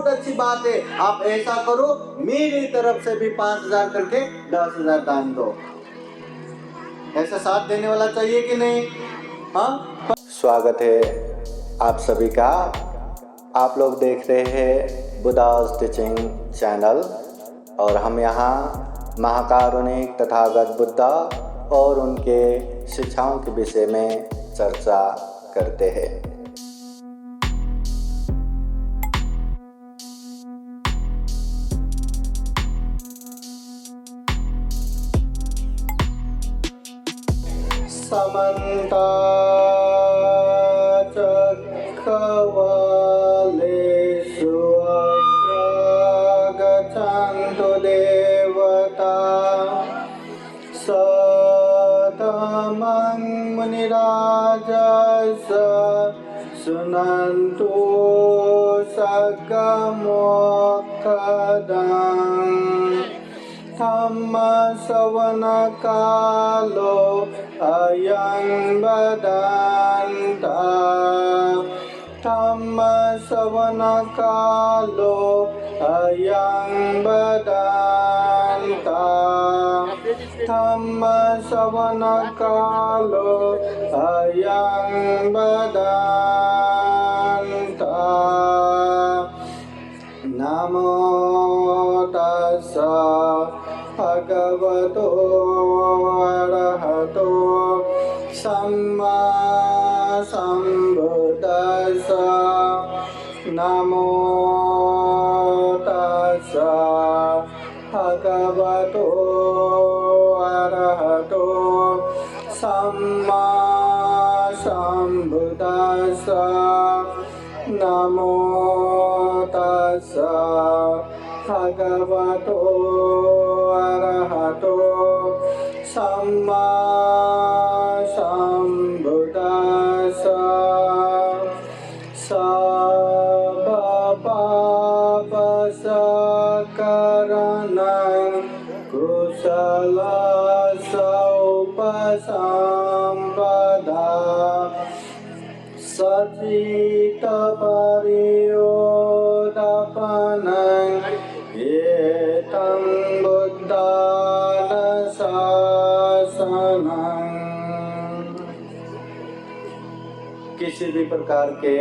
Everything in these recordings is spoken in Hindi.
बहुत अच्छी बात है, आप ऐसा करो, मेरी तरफ से भी 5,000 करके 10,000 दान दो। ऐसा साथ देने वाला चाहिए कि नहीं? हाँ, स्वागत है आप सभी का। आप लोग देख रहे हैं बुद्धास टीचिंग चैनल और हम यहाँ महाकारुणिक तथागत बुद्धा और उनके शिक्षाओं के विषय में चर्चा करते हैं। समन्ता चक्रवालेषु अग्रगच्छन्तु देवता सतमं मुनिराजस शृण्वन्तु सद्गमोक्खदम् धम्मश्रवणकालो अयं वदन्ता धम्मश्रवणकालो अयं वदन्ता धम्मश्रवणकालो अयं वदन्ता। नमो तस्सा भगवतो अरहतो सम्मा सम्बुद्दस्सा। नमो तस्सा भगवतो अरहतो सम्मा सम्बुद्दस्सा। नमो तस्सा भगवतो अरहतो सम्मा सम्बुद्दस्सा। सर्वपापसकरणं कुशलसौपसम्पदा सचित्तपरियोदापनं एतं बुद्धानुशासनम्। किसी भी प्रकार के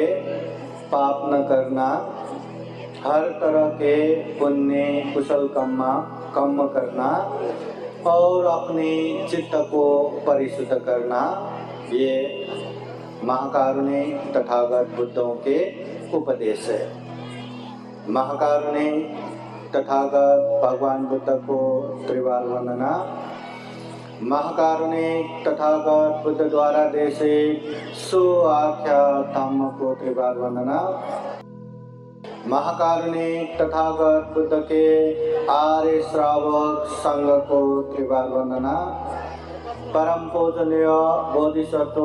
पाप न करना, हर तरह के पुण्य कुशल कर्म करना और अपने चित्त को परिशुद्ध करना, ये महाकारुणिक तथागत बुद्धों के उपदेश है। महाकारुणिक तथागत भगवान बुद्ध को त्रिवार वंदना। महाकारुणिक तथागत बुद्ध द्वारा देशित सुआख्या धम्म को त्रिवार वंदना। महाकारुणिक तथागत बुद्ध के आर्य श्रावक संघ को त्रिवार वंदना। परम पूजनीय बोधिसत्व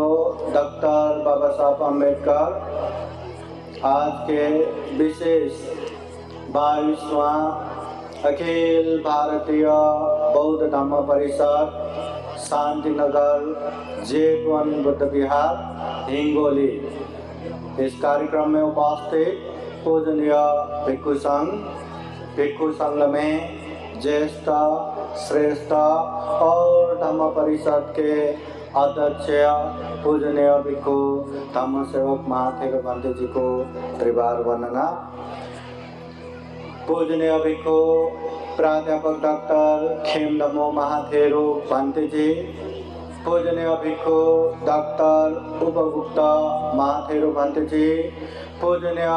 डॉक्टर बाबा साहब अम्बेडकर आज के विशेष 22वां अखिल भारतीय बौद्ध धम्म परिषद शांतिनगर जेतवन बुद्ध विहार हिंगोली, इस कार्यक्रम में उपस्थित पूजनीय भिक्षु संघ में ज्येष्ठ श्रेष्ठ और धम्म परिषद के अध्यक्ष पूजनीय भिक्षु धम्म सेवक महाथेरो भंते जी को त्रिवार वंदना। पूजनीय भिक्षु प्राध्यापक डॉक्टर खेमदमो महाथेरो भंते जी, पूजनीय भिक्षु डॉक्टर उपगुप्ता महाथेरो भंते जी, पूजनीय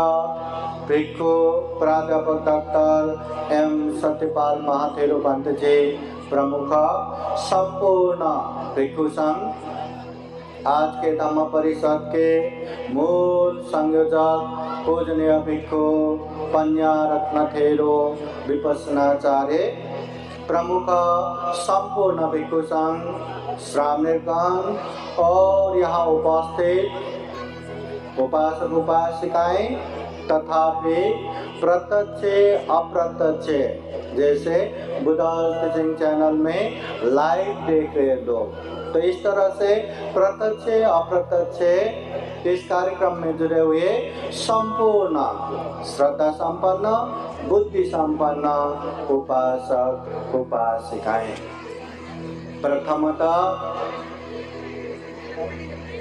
भिक्षु प्राध्यापक डॉक्टर एम सत्यपाल महाथेरो भंते जी प्रमुख संपूर्ण भिक्षु संघ, आज के धम्म परिषद के मूल संयोजक पूजनीय भिक्षु पन्या रत्नथेरो विपस्सनाचार्य, प्रमुख संपूर्ण भिक्षु संघ श्रावणगण और यहाँ उपस्थित उपासक उपासिकाएं तथा प्रत्यक्ष अप्रत्यक्ष, जैसे बुद्धास टीचिंग चैनल में लाइव देख रहे लोग, तो इस तरह से प्रत्यक्ष अप्रत्यक्ष इस कार्यक्रम में जुड़े हुए संपूर्ण श्रद्धा संपन्न बुद्धि संपन्न उपासक उपासिकाएं प्रथमतः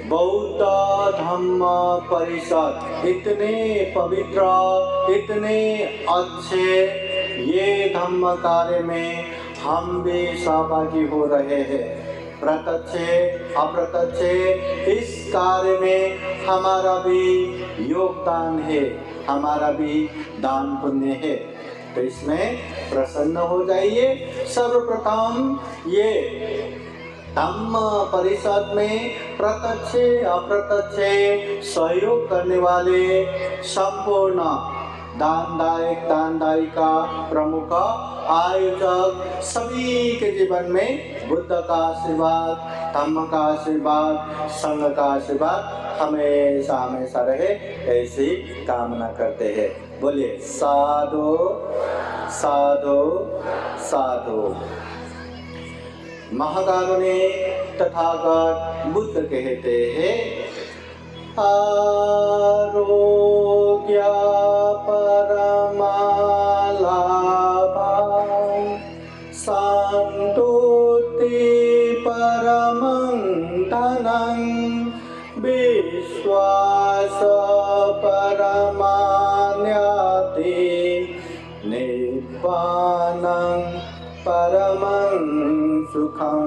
बौद्ध धम्म परिषद इतने पवित्र इतने अच्छे ये धम्म कार्य में हम भी सहभागी हो रहे हैं। प्रत्यक्ष अप्रत्यक्ष इस कार्य में हमारा भी योगदान है, हमारा भी दान पुण्य है। तो इसमें प्रसन्न हो जाइए। सर्वप्रथम ये धम्म परिषद में प्रत्यक्ष अप्रत्यक्ष सहयोग करने वाले संपूर्ण दानदायिका प्रमुख आयोजक सभी के जीवन में बुद्ध का आशीर्वाद, धम्म का आशीर्वाद, संघ का आशीर्वाद हमेशा हमेशा रहे, ऐसी कामना करते हैं। बोलिए साधु साधु साधु। महाकारुणिक तथागत बुद्ध कहते हैं आरोग्य परमालाभा संतुति परमं धनं विश्वास परमान्यति निब्बानं परमं सुखम।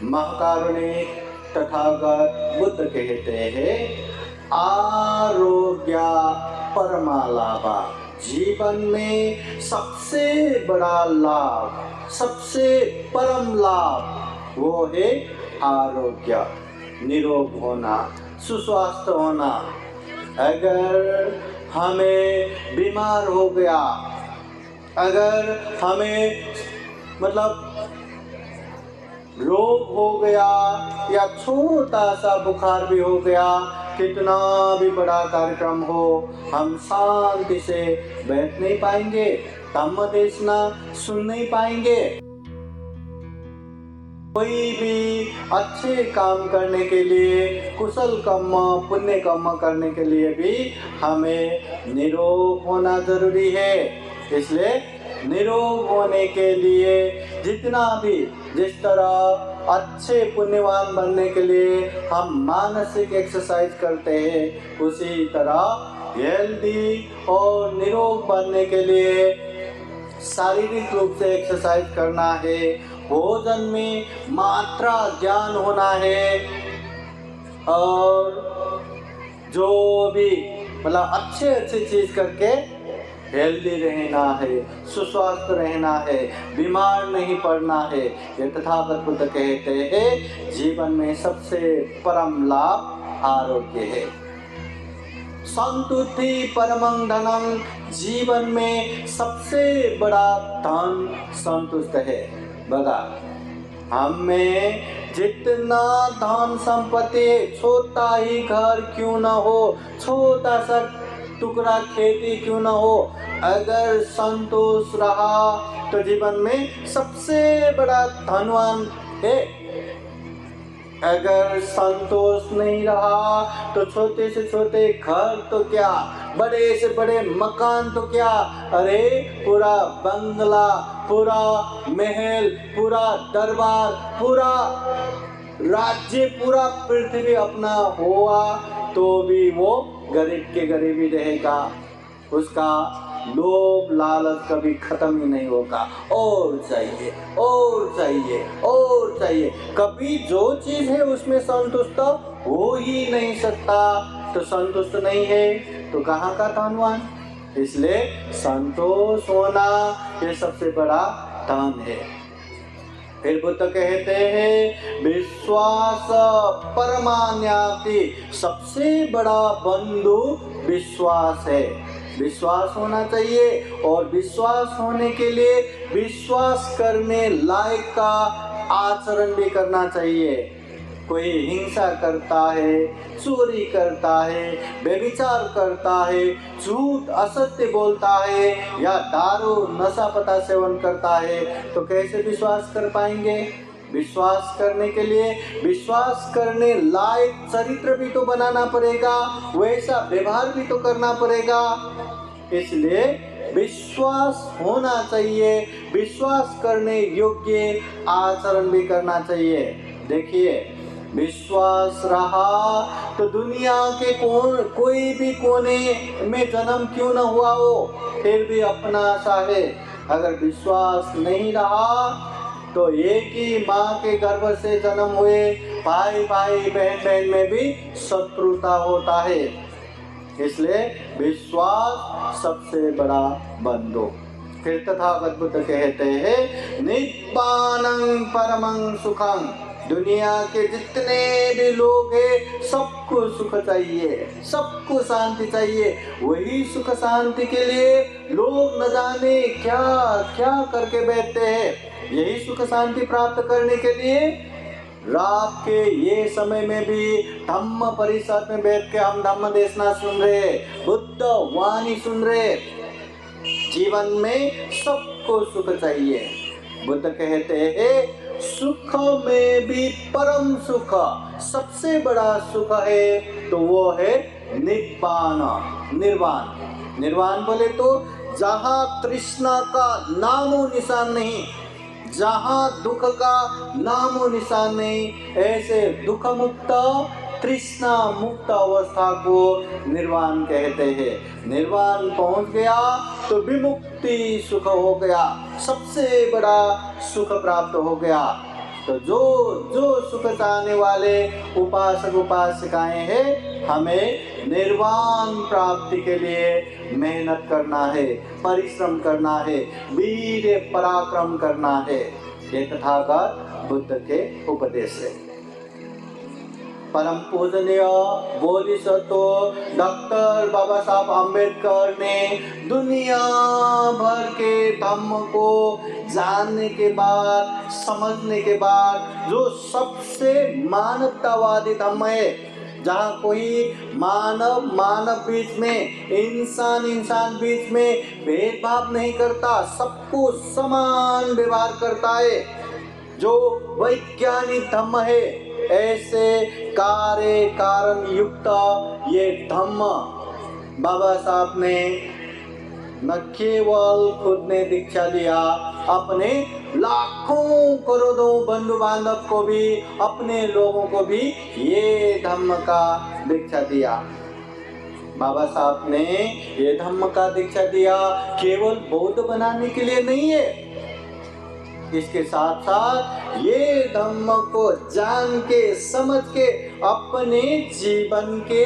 महाकारुणिक तथागत बुद्ध कहते हैं आरोग्य परमालाभा, जीवन में सबसे बड़ा लाभ, सबसे परम लाभ वो है आरोग्य, निरोग होना, सुस्वास्थ्य होना। अगर हमें बीमार हो गया, अगर हमें मतलब रोग हो गया या छोटा सा बुखार भी हो गया, कितना भी बड़ा कार्यक्रम हो, हम शांति से बैठ नहीं पाएंगे, धम्म देशना सुन नहीं पाएंगे। कोई भी अच्छे काम करने के लिए, कुशल कर्म पुण्य कर्म करने के लिए भी हमें निरोग होना जरूरी है। इसलिए निरोग होने के लिए जितना भी जिस तरह अच्छे पुण्यवान बनने के लिए हम मानसिक एक्सरसाइज करते हैं, उसी तरह हेल्दी और निरोग बनने के लिए शारीरिक रूप से एक्सरसाइज करना है। भोजन में मात्रा ज्ञान होना है और जो भी मतलब अच्छे चीज करके हेल्दी रहना है, सुस्वस्थ रहना है, बीमार नहीं पड़ना है। ये तथागत बुद्ध कहते हैं जीवन में सबसे परम लाभ आरोग्य है। संतुष्टि परमं धनम, जीवन में सबसे बड़ा धन संतुष्ट है। बगा हम में जितना धन संपत्ति, छोटा ही घर क्यों न हो, छोटा सा टुकड़ा खेती क्यों न हो, अगर संतोष रहा तो जीवन में सबसे बड़ा धनवान है। अगर संतोष नहीं रहा तो छोटे से छोटे घर तो क्या, बड़े से बड़े मकान तो क्या, अरे पूरा बंगला, पूरा महल, पूरा दरबार, पूरा राज्य, पूरा पृथ्वी अपना हुआ तो भी वो गरीब के गरीब ही रहेगा। उसका लोभ लालच कभी खत्म ही नहीं होगा। और चाहिए और चाहिए और चाहिए, कभी जो चीज है उसमें संतुष्ट हो ही नहीं सकता। तो संतुष्ट नहीं है तो कहाँ का धनवान। इसलिए संतोष होना ये सबसे बड़ा धन है। फिर बुद्ध कहते हैं विश्वास परमान्याति, सबसे बड़ा बंधु विश्वास है। विश्वास होना चाहिए और विश्वास होने के लिए विश्वास करने लायक का आचरण भी करना चाहिए। कोई हिंसा करता है, चोरी करता है, व्यभिचार करता है, झूठ असत्य बोलता है या दारू नशा पता सेवन करता है तो कैसे विश्वास कर पाएंगे। विश्वास करने के लिए विश्वास करने लायक चरित्र भी तो बनाना पड़ेगा, वैसा व्यवहार भी तो करना पड़ेगा। इसलिए विश्वास होना चाहिए, विश्वास करने योग्य आचरण भी करना चाहिए। देखिए, विश्वास रहा तो दुनिया के कोई भी कोने में जन्म क्यों न हुआ हो, फिर भी अपना सा है। अगर विश्वास नहीं रहा तो एक ही माँ के गर्भ से जन्म हुए भाई भाई बहन बहन में भी शत्रुता होता है। इसलिए विश्वास सबसे बड़ा बंधु। फिर तथागत बुद्ध कहते हैं, निब्बानं परमं सुखं। दुनिया के जितने भी लोग हैं सबको सुख चाहिए, सबको शांति चाहिए। वही सुख शांति के लिए लोग न जाने क्या क्या करके बैठते हैं। यही सुख शांति प्राप्त करने के लिए रात के ये समय में भी धम्म परिषद में बैठ के हम धम्म देशना सुन रहे, बुद्ध वाणी सुन रहे। जीवन में सबको सुख चाहिए। बुद्ध कहते हैं, सुख में भी परम सुख, सबसे बड़ा सुख है तो वो है निब्बान, निर्वाण। निर्वाण बोले तो जहाँ तृष्णा का नामो निशान नहीं, जहाँ दुख का नामो निशान नहीं, ऐसे दुख मुक्त तृष्णा मुक्त अवस्था को निर्वाण कहते हैं। निर्वाण पहुंच गया तो विमुक्ति सुख हो गया, सबसे बड़ा सुख प्राप्त हो गया। तो जो जो सुख चाहने वाले उपासक उपासिकाएं हैं, हमें निर्वाण प्राप्ति के लिए मेहनत करना है, परिश्रम करना है, वीर पराक्रम करना है। ये तथागत बुद्ध के उपदेश है। परम पूजनीय बोधिसत्व डॉक्टर बाबा साहब अम्बेडकर ने दुनिया भर के धम्म को जानने के बाद, समझने के बाद, जो सबसे मानवतावादी धम्म है, जहाँ कोई मानव बीच में, इंसान बीच में भेदभाव नहीं करता, सबको समान व्यवहार करता है, जो वैज्ञानिक धम्म है, ऐसे कार्य कारण युक्त ये धम्म बाबा साहब ने न केवल खुद ने दीक्षा लिया, अपने लाखों करोड़ों बंधु बांधव को भी, अपने लोगों को भी ये धम्म का दीक्षा दिया। बाबा साहब ने ये धम्म का दीक्षा दिया केवल बौद्ध बनाने के लिए नहीं है, इसके साथ साथ ये धम्म को जान के समझ के अपने जीवन के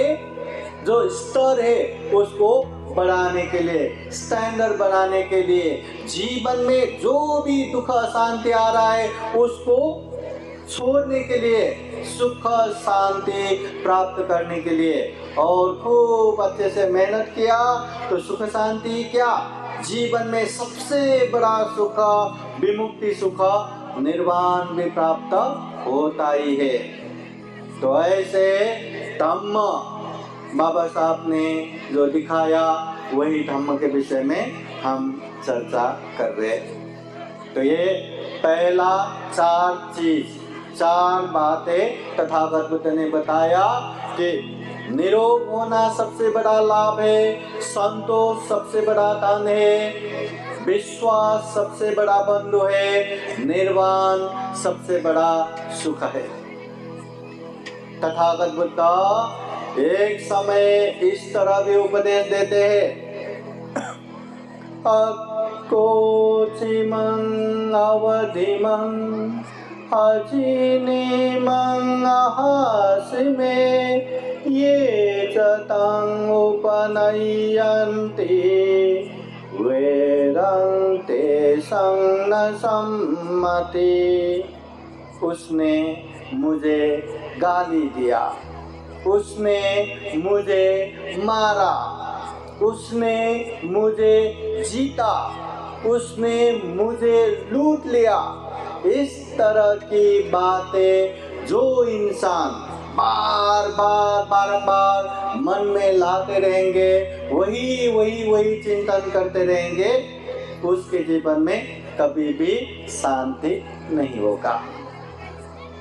जो स्तर है उसको बढ़ाने के लिए, स्टैंडर्ड बनाने के लिए, जीवन में जो भी दुख अशांति आ रहा है उसको छोड़ने के लिए, सुख शांति प्राप्त करने के लिए, और खूब अच्छे से मेहनत किया तो सुख शांति क्या, जीवन में सबसे बड़ा सुख, विमुक्ति सुख, निर्वाण भी प्राप्त होता ही है। तो ऐसे धम्म बाबा साहब ने जो दिखाया वही धम्म के विषय में हम चर्चा कर रहे। तो ये पहला चार बातें तथागत बुद्ध ने बताया कि निरोग होना सबसे बड़ा लाभ है, संतोष सबसे बड़ा धन है, विश्वास सबसे बड़ा बंधु है, निर्वाण सबसे बड़ा सुख है। तथागत बुद्ध एक समय इस तरह भी उपदेश देते हैं, अकोचिमं अवधिमं अजिनिमं अहासिमे ये चतं उपनयन्ति वेदं तेषां न सम्मति। उसने मुझे गाली दिया, उसने मुझे मारा, उसने मुझे जीता, उसने मुझे लूट लिया। इस तरह की बातें जो इंसान बार मन में लाते रहेंगे, वही चिंतन करते रहेंगे, उसके जीवन में कभी भी शांति नहीं होगा।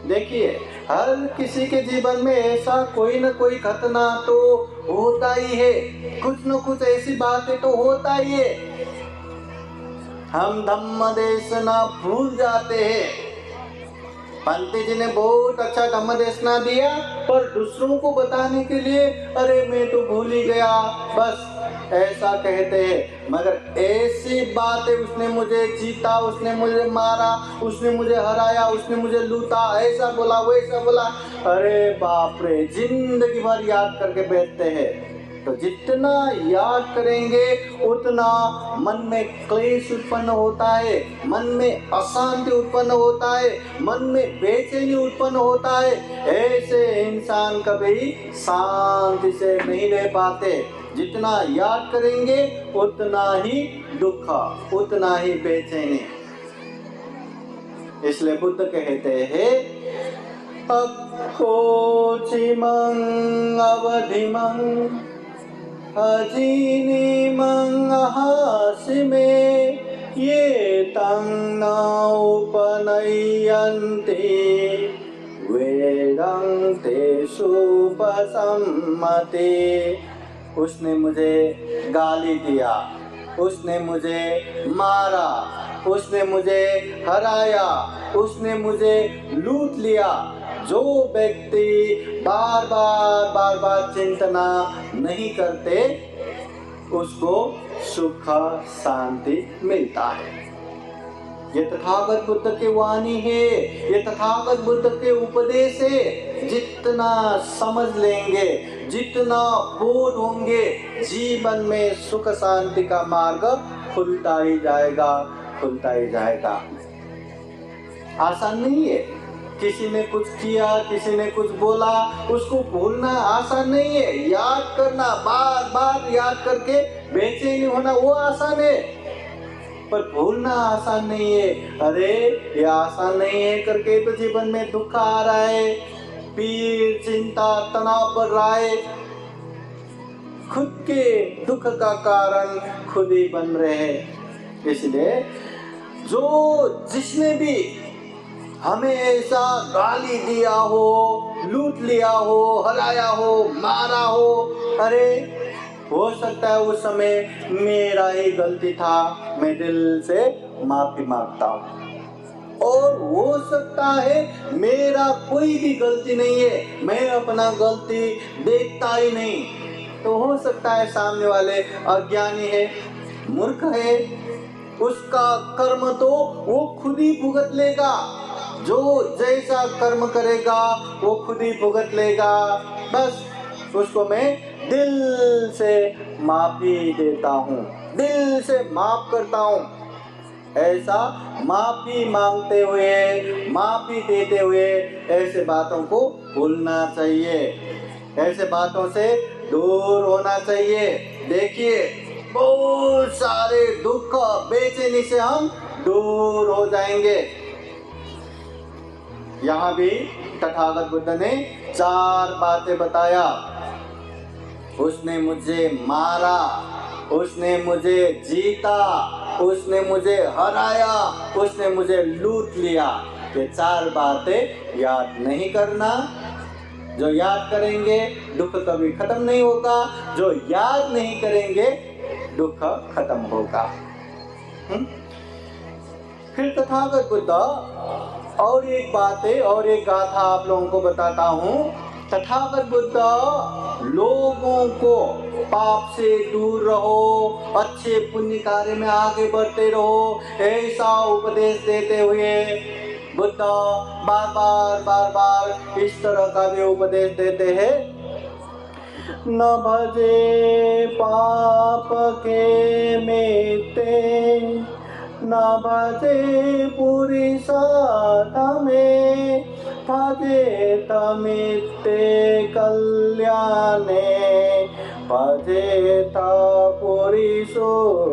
देखिए, हर किसी के जीवन में ऐसा कोई न कोई घटना तो होता ही है, कुछ न कुछ ऐसी बातें तो होता ही है। हम धम्म देशना भूल जाते हैं। पंडित जी ने बहुत अच्छा धम्म देशना दिया, पर दूसरों को बताने के लिए अरे मैं तो भूल ही गया, बस ऐसा कहते हैं। मगर ऐसी बातें, उसने मुझे जीता, उसने मुझे मारा, उसने मुझे हराया, उसने मुझे लूटा, ऐसा बोला, वैसा बोला, अरे बाप रे, जिंदगी भर याद करके बैठते हैं। तो जितना याद करेंगे उतना मन में क्लेश उत्पन्न होता है, मन में अशांति उत्पन्न होता है, मन में बेचैनी उत्पन्न होता है। ऐसे इंसान कभी शांति से नहीं रह पाते। जितना याद करेंगे उतना ही दुख, उतना ही बेचैनी। इसलिए बुद्ध कहते हैं, अक्खोचिमं अवधिमं अजीनिमं हासिमे ये तं न उपनयन्ति वेदं तेषुपसम्मते। उसने मुझे गाली दिया, उसने मुझे मारा, उसने मुझे हराया, उसने मुझे लूट लिया। जो व्यक्ति बार बार चिंतना नहीं करते उसको सुख शांति मिलता है। ये तथागत बुद्ध की वाणी है, ये तथागत बुद्ध के उपदेश है। जितना समझ लेंगे, जितना बोध होंगे, जीवन में सुख शांति का मार्ग खुलता ही जाएगा, खुलता ही जाएगा। आसान नहीं है। किसी ने कुछ किया, किसी ने कुछ बोला, उसको भूलना आसान नहीं है। याद करना, बार बार याद करके बेचैनी होना, वो आसान है, पर भूलना आसान नहीं है। अरे ये आसान नहीं है करके तो जीवन में दुख आ रहा है, पीड़, चिंता, तनाव बढ़ रहा है। खुद के दुख का कारण खुद ही बन रहे हैं। इसलिए जिसने भी हमें ऐसा गाली दिया हो, लूट लिया हो, हराया हो, मारा हो, अरे हो सकता है उस समय मेरा ही गलती था, मैं दिल से माफी मांगता हूँ। और हो सकता है मेरा कोई भी गलती नहीं है, मैं अपना गलती देखता ही नहीं। तो हो सकता है सामने वाले अज्ञानी है, मूर्ख है, उसका कर्म तो वो खुद ही भुगत लेगा। जो जैसा कर्म करेगा वो खुद ही भुगत लेगा। बस उसको मैं दिल से माफी देता हूँ, दिल से माफ करता हूँ। ऐसा माफी मांगते हुए, माफी देते हुए ऐसे बातों को भूलना चाहिए, ऐसे बातों से दूर होना चाहिए। देखिए, बहुत सारे दुख, बेचैनी से हम दूर हो जाएंगे। यहाँ भी तथागत बुद्ध ने 4 बातें बताया। उसने मुझे मारा, उसने मुझे जीता, उसने मुझे हराया, उसने मुझे लूट लिया। ये 4 बातें याद नहीं करना। जो याद करेंगे दुख कभी खत्म नहीं होगा, जो याद नहीं करेंगे दुख खत्म होगा। फिर तथागत बुद्ध और एक बात है, और एक गाथा आप लोगों को बताता हूँ। तथागत बुद्ध लोगों को पाप से दूर रहो, अच्छे पुण्य कार्य में आगे बढ़ते रहो, ऐसा उपदेश देते हुए बुद्ध बार बार इस तरह का भी उपदेश देते हैं। न भजे पाप के मिते, न भजे पुरुषोत्तम, भजे तमिते कल्याणे, भजे पुरुषोत्तम।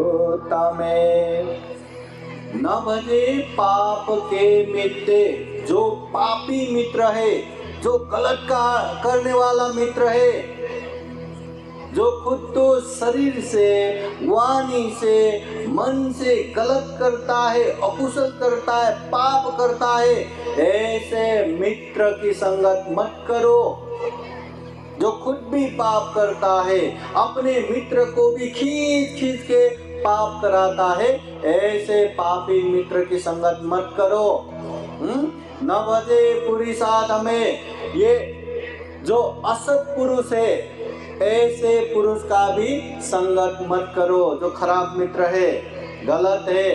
न भजे पाप के मित्र, जो पापी मित्र है, जो गलत का करने वाला मित्र है, जो खुद तो शरीर से, वाणी से, मन से गलत करता है, अकुशल करता है, पाप करता है, ऐसे मित्र की संगत मत करो। जो खुद भी पाप करता है, अपने मित्र को भी खींच खींच के पाप कराता है, ऐसे पापी मित्र की संगत मत करो। न भजे पुरुषार्थ हमें, ये जो असत पुरुष है, ऐसे पुरुष का भी संगत मत करो। जो खराब मित्र है, गलत है,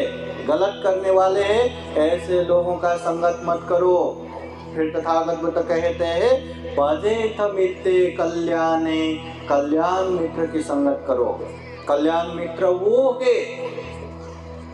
गलत करने वाले हैं, ऐसे लोगों का संगत मत करो। फिर तथागत बुद्ध कहते हैं, भजेथ मित्रे कल्याणे, कल्याण मित्र की संगत करो। कल्याण मित्र वो है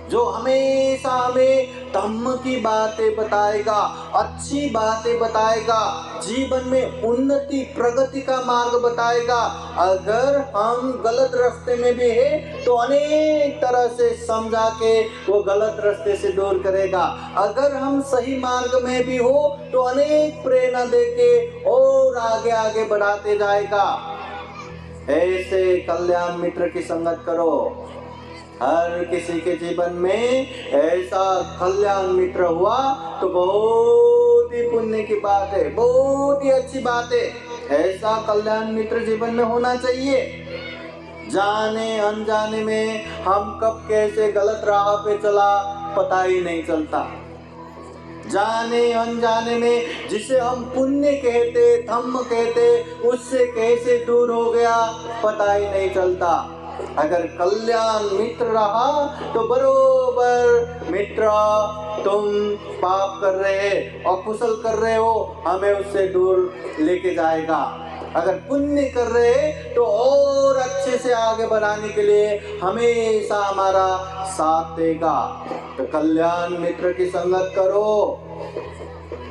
जो हमेशा हमें धम्म की बातें बताएगा, अच्छी बातें बताएगा, जीवन में उन्नति प्रगति का मार्ग बताएगा। अगर हम गलत रास्ते में भी है तो अनेक तरह से समझा के वो गलत रास्ते से दूर करेगा। अगर हम सही मार्ग में भी हो तो अनेक प्रेरणा देके और आगे आगे बढ़ाते जाएगा। ऐसे कल्याण मित्र की संगत करो। हर किसी के जीवन में ऐसा कल्याण मित्र हुआ तो बहुत ही पुण्य की बात है, बहुत ही अच्छी बात है। ऐसा कल्याण मित्र जीवन में होना चाहिए। जाने अनजाने में हम कब कैसे गलत राह पे चला पता ही नहीं चलता। जाने अनजाने में जिसे हम पुण्य कहते, धम्म कहते, उससे कैसे दूर हो गया पता ही नहीं चलता। अगर कल्याण मित्र रहा तो बरोबर मित्र तुम पाप कर रहे हो, अकुशल कर रहे हो, हमें उससे दूर लेके जाएगा। अगर पुण्य कर रहे तो और अच्छे से आगे बढ़ाने के लिए हमेशा हमारा साथ देगा। तो कल्याण मित्र की संगत करो।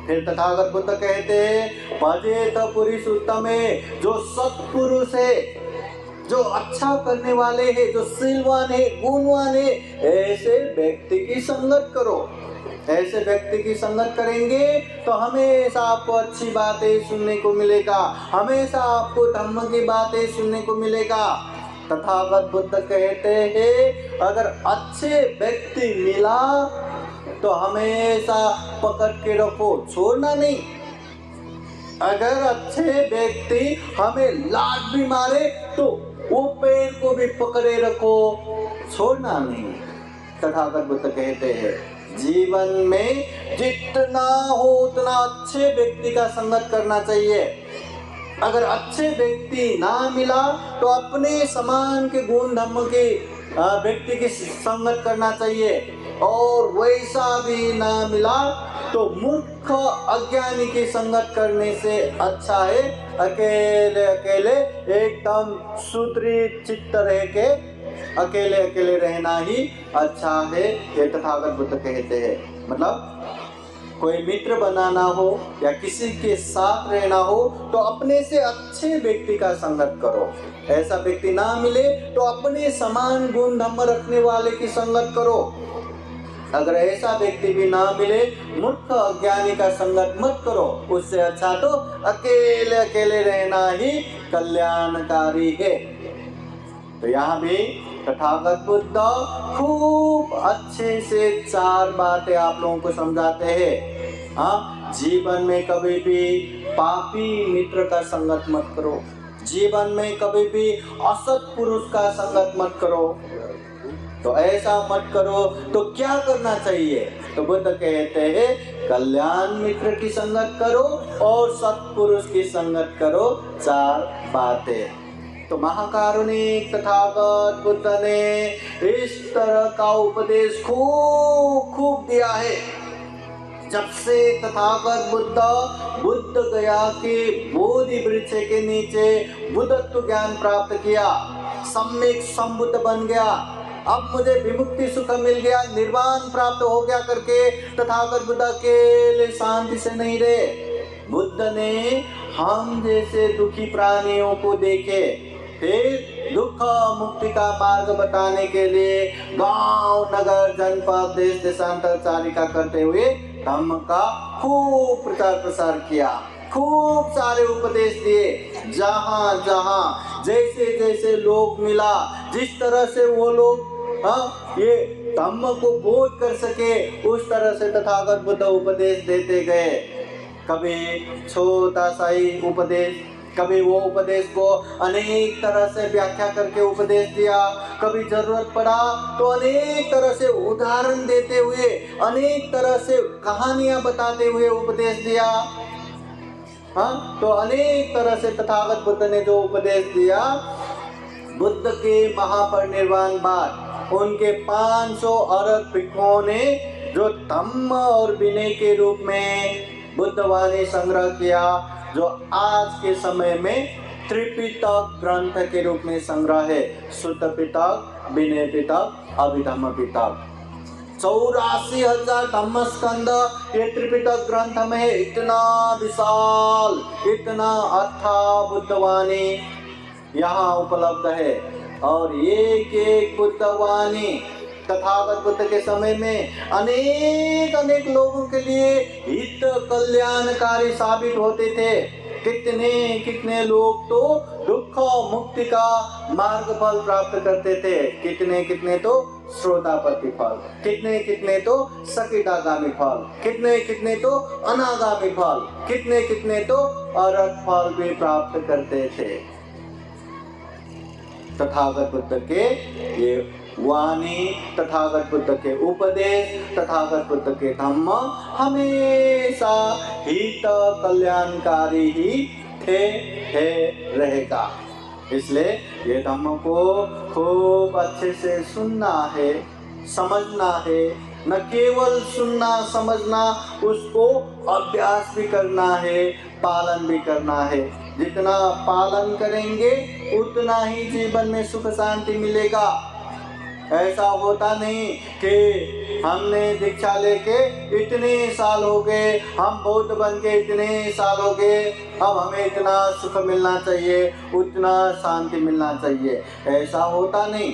फिर तथागत बुद्ध कहते हैं, भजेत पुरुष उत्तमे, जो सत्पुरुष है, जो अच्छा करने वाले हैं, जो शीलवान है, गुणवान है, ऐसे व्यक्ति की संगत करो। ऐसे व्यक्ति की संगत करेंगे तो हमेशा आपको अच्छी बातें सुनने को मिलेगा, हमेशा आपको धम्म की बातें सुनने को मिलेगा। तथागत बुद्ध कहते हैं, अगर अच्छे व्यक्ति मिला तो हमेशा पकड़ के रखो, छोड़ना नहीं। अगर अच्छे व्यक्ति हमें लात भी मारे तो वो पेड़ को भी पकड़े रखो, छोड़ना नहीं। तथागत बुद्ध कहते हैं, जीवन में जितना हो उतना अच्छे व्यक्ति का संगत करना चाहिए। अगर अच्छे व्यक्ति ना मिला तो अपने समान के गुण धर्म के व्यक्ति की संगत करना चाहिए, और वैसा भी ना मिला तो मूर्ख अज्ञानी की संगत करने से अच्छा है अकेले अकेले एकदम सुदृढ़ चित्त रह के अकेले अकेले रहना ही अच्छा है। ये तथागत बुद्ध कहते हैं। मतलब कोई मित्र बनाना हो या किसी के साथ रहना हो तो अपने से अच्छे व्यक्ति का संगत करो। ऐसा व्यक्ति ना मिले तो अपने समान गुण धर्म रखने वाले की संगत करो। अगर ऐसा व्यक्ति भी ना मिले, मूर्ख अज्ञानी का संगत मत करो। उससे अच्छा तो अकेले अकेले रहना ही कल्याणकारी है। तो यहाँ भी तथागत बुद्ध खूब अच्छे से 4 बातें आप लोगों को समझाते हैं। हाँ, जीवन में कभी भी पापी मित्र का संगत मत करो, जीवन में कभी भी असत पुरुष का संगत मत करो। तो ऐसा मत करो तो क्या करना चाहिए? तो बुद्ध कहते हैं, कल्याण मित्र की संगत करो और सत्पुरुष की संगत करो। 4 बातें। तो महाकारुणिक तथागत बुद्ध ने इस तरह का उपदेश खूब दिया है। जब से तथागत बुद्ध गया के बोधि वृक्ष के नीचे बुद्धत्व ज्ञान प्राप्त किया, सम्यक संबुद्ध बन गया, अब मुझे विमुक्ति सुख मिल गया, निर्वाण प्राप्त हो गया करके तथागत बुद्ध अकेले शांति से नहीं रहे। बुद्ध ने हम जैसे दुखी प्राणियों को देखे, फिर दुख मुक्ति का मार्ग बताने के लिए गांव नगर जनपद देश देशांतर चारिका करते हुए धम्म का खूब प्रचार प्रसार किया, खूब सारे उपदेश दिए। जहां जहां जैसे जैसे लोग मिला, जिस तरह से वो लोग ये धम्म को बोध कर सके, उस तरह से तथागत बुद्ध उपदेश देते गए। कभी छोटा सा ही उपदेश, कभी वो उपदेश को अनेक तरह से व्याख्या करके उपदेश दिया, कभी जरूरत पड़ा तो अनेक तरह से उदाहरण देते हुए, अनेक तरह से कहानियां बताते हुए उपदेश दिया। तो अनेक तरह से तथागत बुद्ध ने जो उपदेश दिया, बुद्ध के महापरिनिर्वाण बाद उनके 500 अरब भिक्षुओं ने जो धम्म और विनय के रूप में बुद्धवाणी संग्रह किया, जो आज के समय में त्रिपिटक ग्रंथ के रूप में संग्रह है। शुद्ध पिटक, विनय पिटक, अभिधम्म पिटक। 84,000 धम्म स्कंद ये त्रिपिटक ग्रंथ में है। इतना विशाल, इतना अथा बुद्धवाणी यहाँ उपलब्ध है। और एक एक बुद्धवाणी तथागत बुद्ध के समय में अनेक अनेक लोगों के लिए हित कल्याणकारी साबित होते थे। कितने कितने लोग तो दुख मुक्ति का मार्ग फल प्राप्त करते थे, कितने कितने तो श्रोतापति फल, कितने कितने तो सकिटागामी फल, कितने कितने तो अनागामी फल, कितने कितने तो अरहत फल भी प्राप्त करते थे। तथागत बुद्ध के ये वाणी, तथागत बुद्ध के उपदेश, तथागत बुद्ध के धम्म हमेशा हित कल्याणकारी ही थे, है, रहेगा। इसलिए ये धम्म को खूब अच्छे से सुनना है, समझना है। न केवल सुनना समझना, उसको अभ्यास भी करना है, पालन भी करना है। जितना पालन करेंगे उतना ही जीवन में सुख शांति मिलेगा। ऐसा होता नहीं कि हमने दीक्षा लेके इतने साल हो गए, हम बौद्ध बन के इतने साल हो गए, अब हमें इतना सुख मिलना चाहिए, उतना शांति मिलना चाहिए। ऐसा होता नहीं।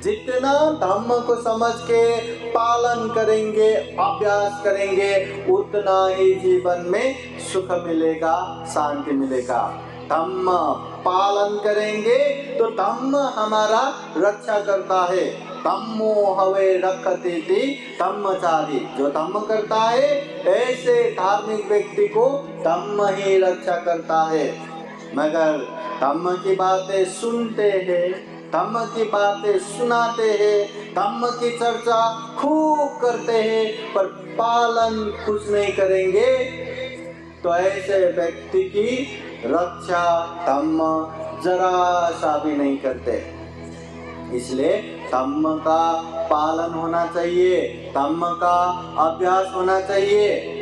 जितना धम्म को समझ के पालन करेंगे, अभ्यास करेंगे, उतना ही जीवन में सुख मिलेगा, शांति मिलेगा। धम्म पालन करेंगे तो धम्म हमारा रक्षा करता है। धम्मो हवे रक्षति धम्मचारी, जो धम्म करता है ऐसे धार्मिक व्यक्ति को धम्म ही रक्षा करता है। मगर धम्म की बातें सुनते हैं, धम्म की बातें सुनाते हैं, धम्म की चर्चा खूब करते हैं, पर पालन कुछ नहीं करेंगे तो ऐसे व्यक्ति की रक्षा धम्म जरा सा भी नहीं करते। इसलिए धम्म का पालन होना चाहिए, धम्म का अभ्यास होना चाहिए।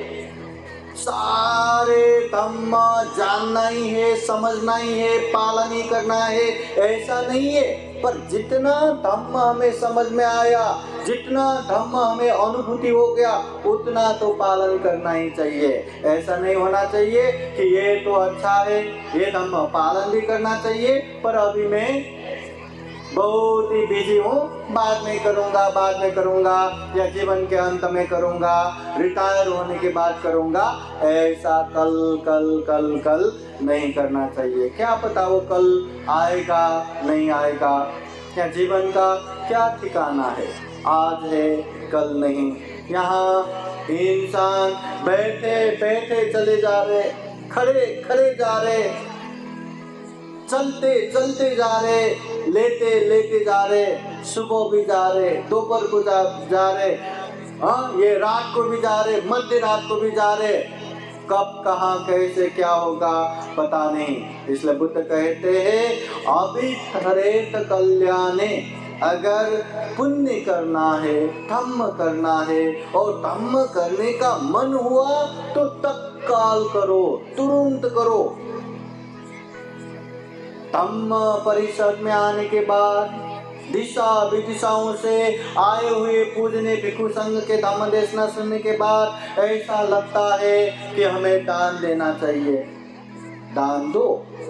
सारे धम्म जानना ही है, समझना ही है, पालन ही करना है, ऐसा नहीं है। पर जितना धम्म हमें समझ में आया, जितना धम्म हमें अनुभूति हो गया, उतना तो पालन करना ही चाहिए। ऐसा नहीं होना चाहिए कि ये तो अच्छा है, ये धम्म पालन भी करना चाहिए, पर अभी मैं बहुत ही बिजी हूँ, बाद में करूँगा, बाद में करूँगा, या जीवन के अंत में करूँगा, रिटायर होने के बाद करूँगा। ऐसा कल कल कल कल नहीं करना चाहिए। क्या पता वो कल आएगा नहीं आएगा, क्या जीवन का क्या ठिकाना है, आज है कल नहीं। यहाँ इंसान बैठे बैठे चले जा रहे, खड़े खड़े जा रहे, चलते चलते जा रहे, लेते लेते जा रहे, सुबह भी जा रहे, दोपहर को जा रहे, ये रात को भी जा रहे, मध्य रात को भी जा रहे। कब कहाँ कैसे क्या होगा पता नहीं। इसलिए बुद्ध कहते हैं अभिधरेत कल्याणे, अगर पुण्य करना है, धम्म करना है और धम्म करने का मन हुआ तो तत्काल करो, तुरंत करो। धम्म परिषद में आने के बाद दिशा विदिशाओं से आए हुए पूजने भिक्षु संघ के धम्म देशना सुनने के बाद ऐसा लगता है कि हमें दान देना चाहिए। दान दो,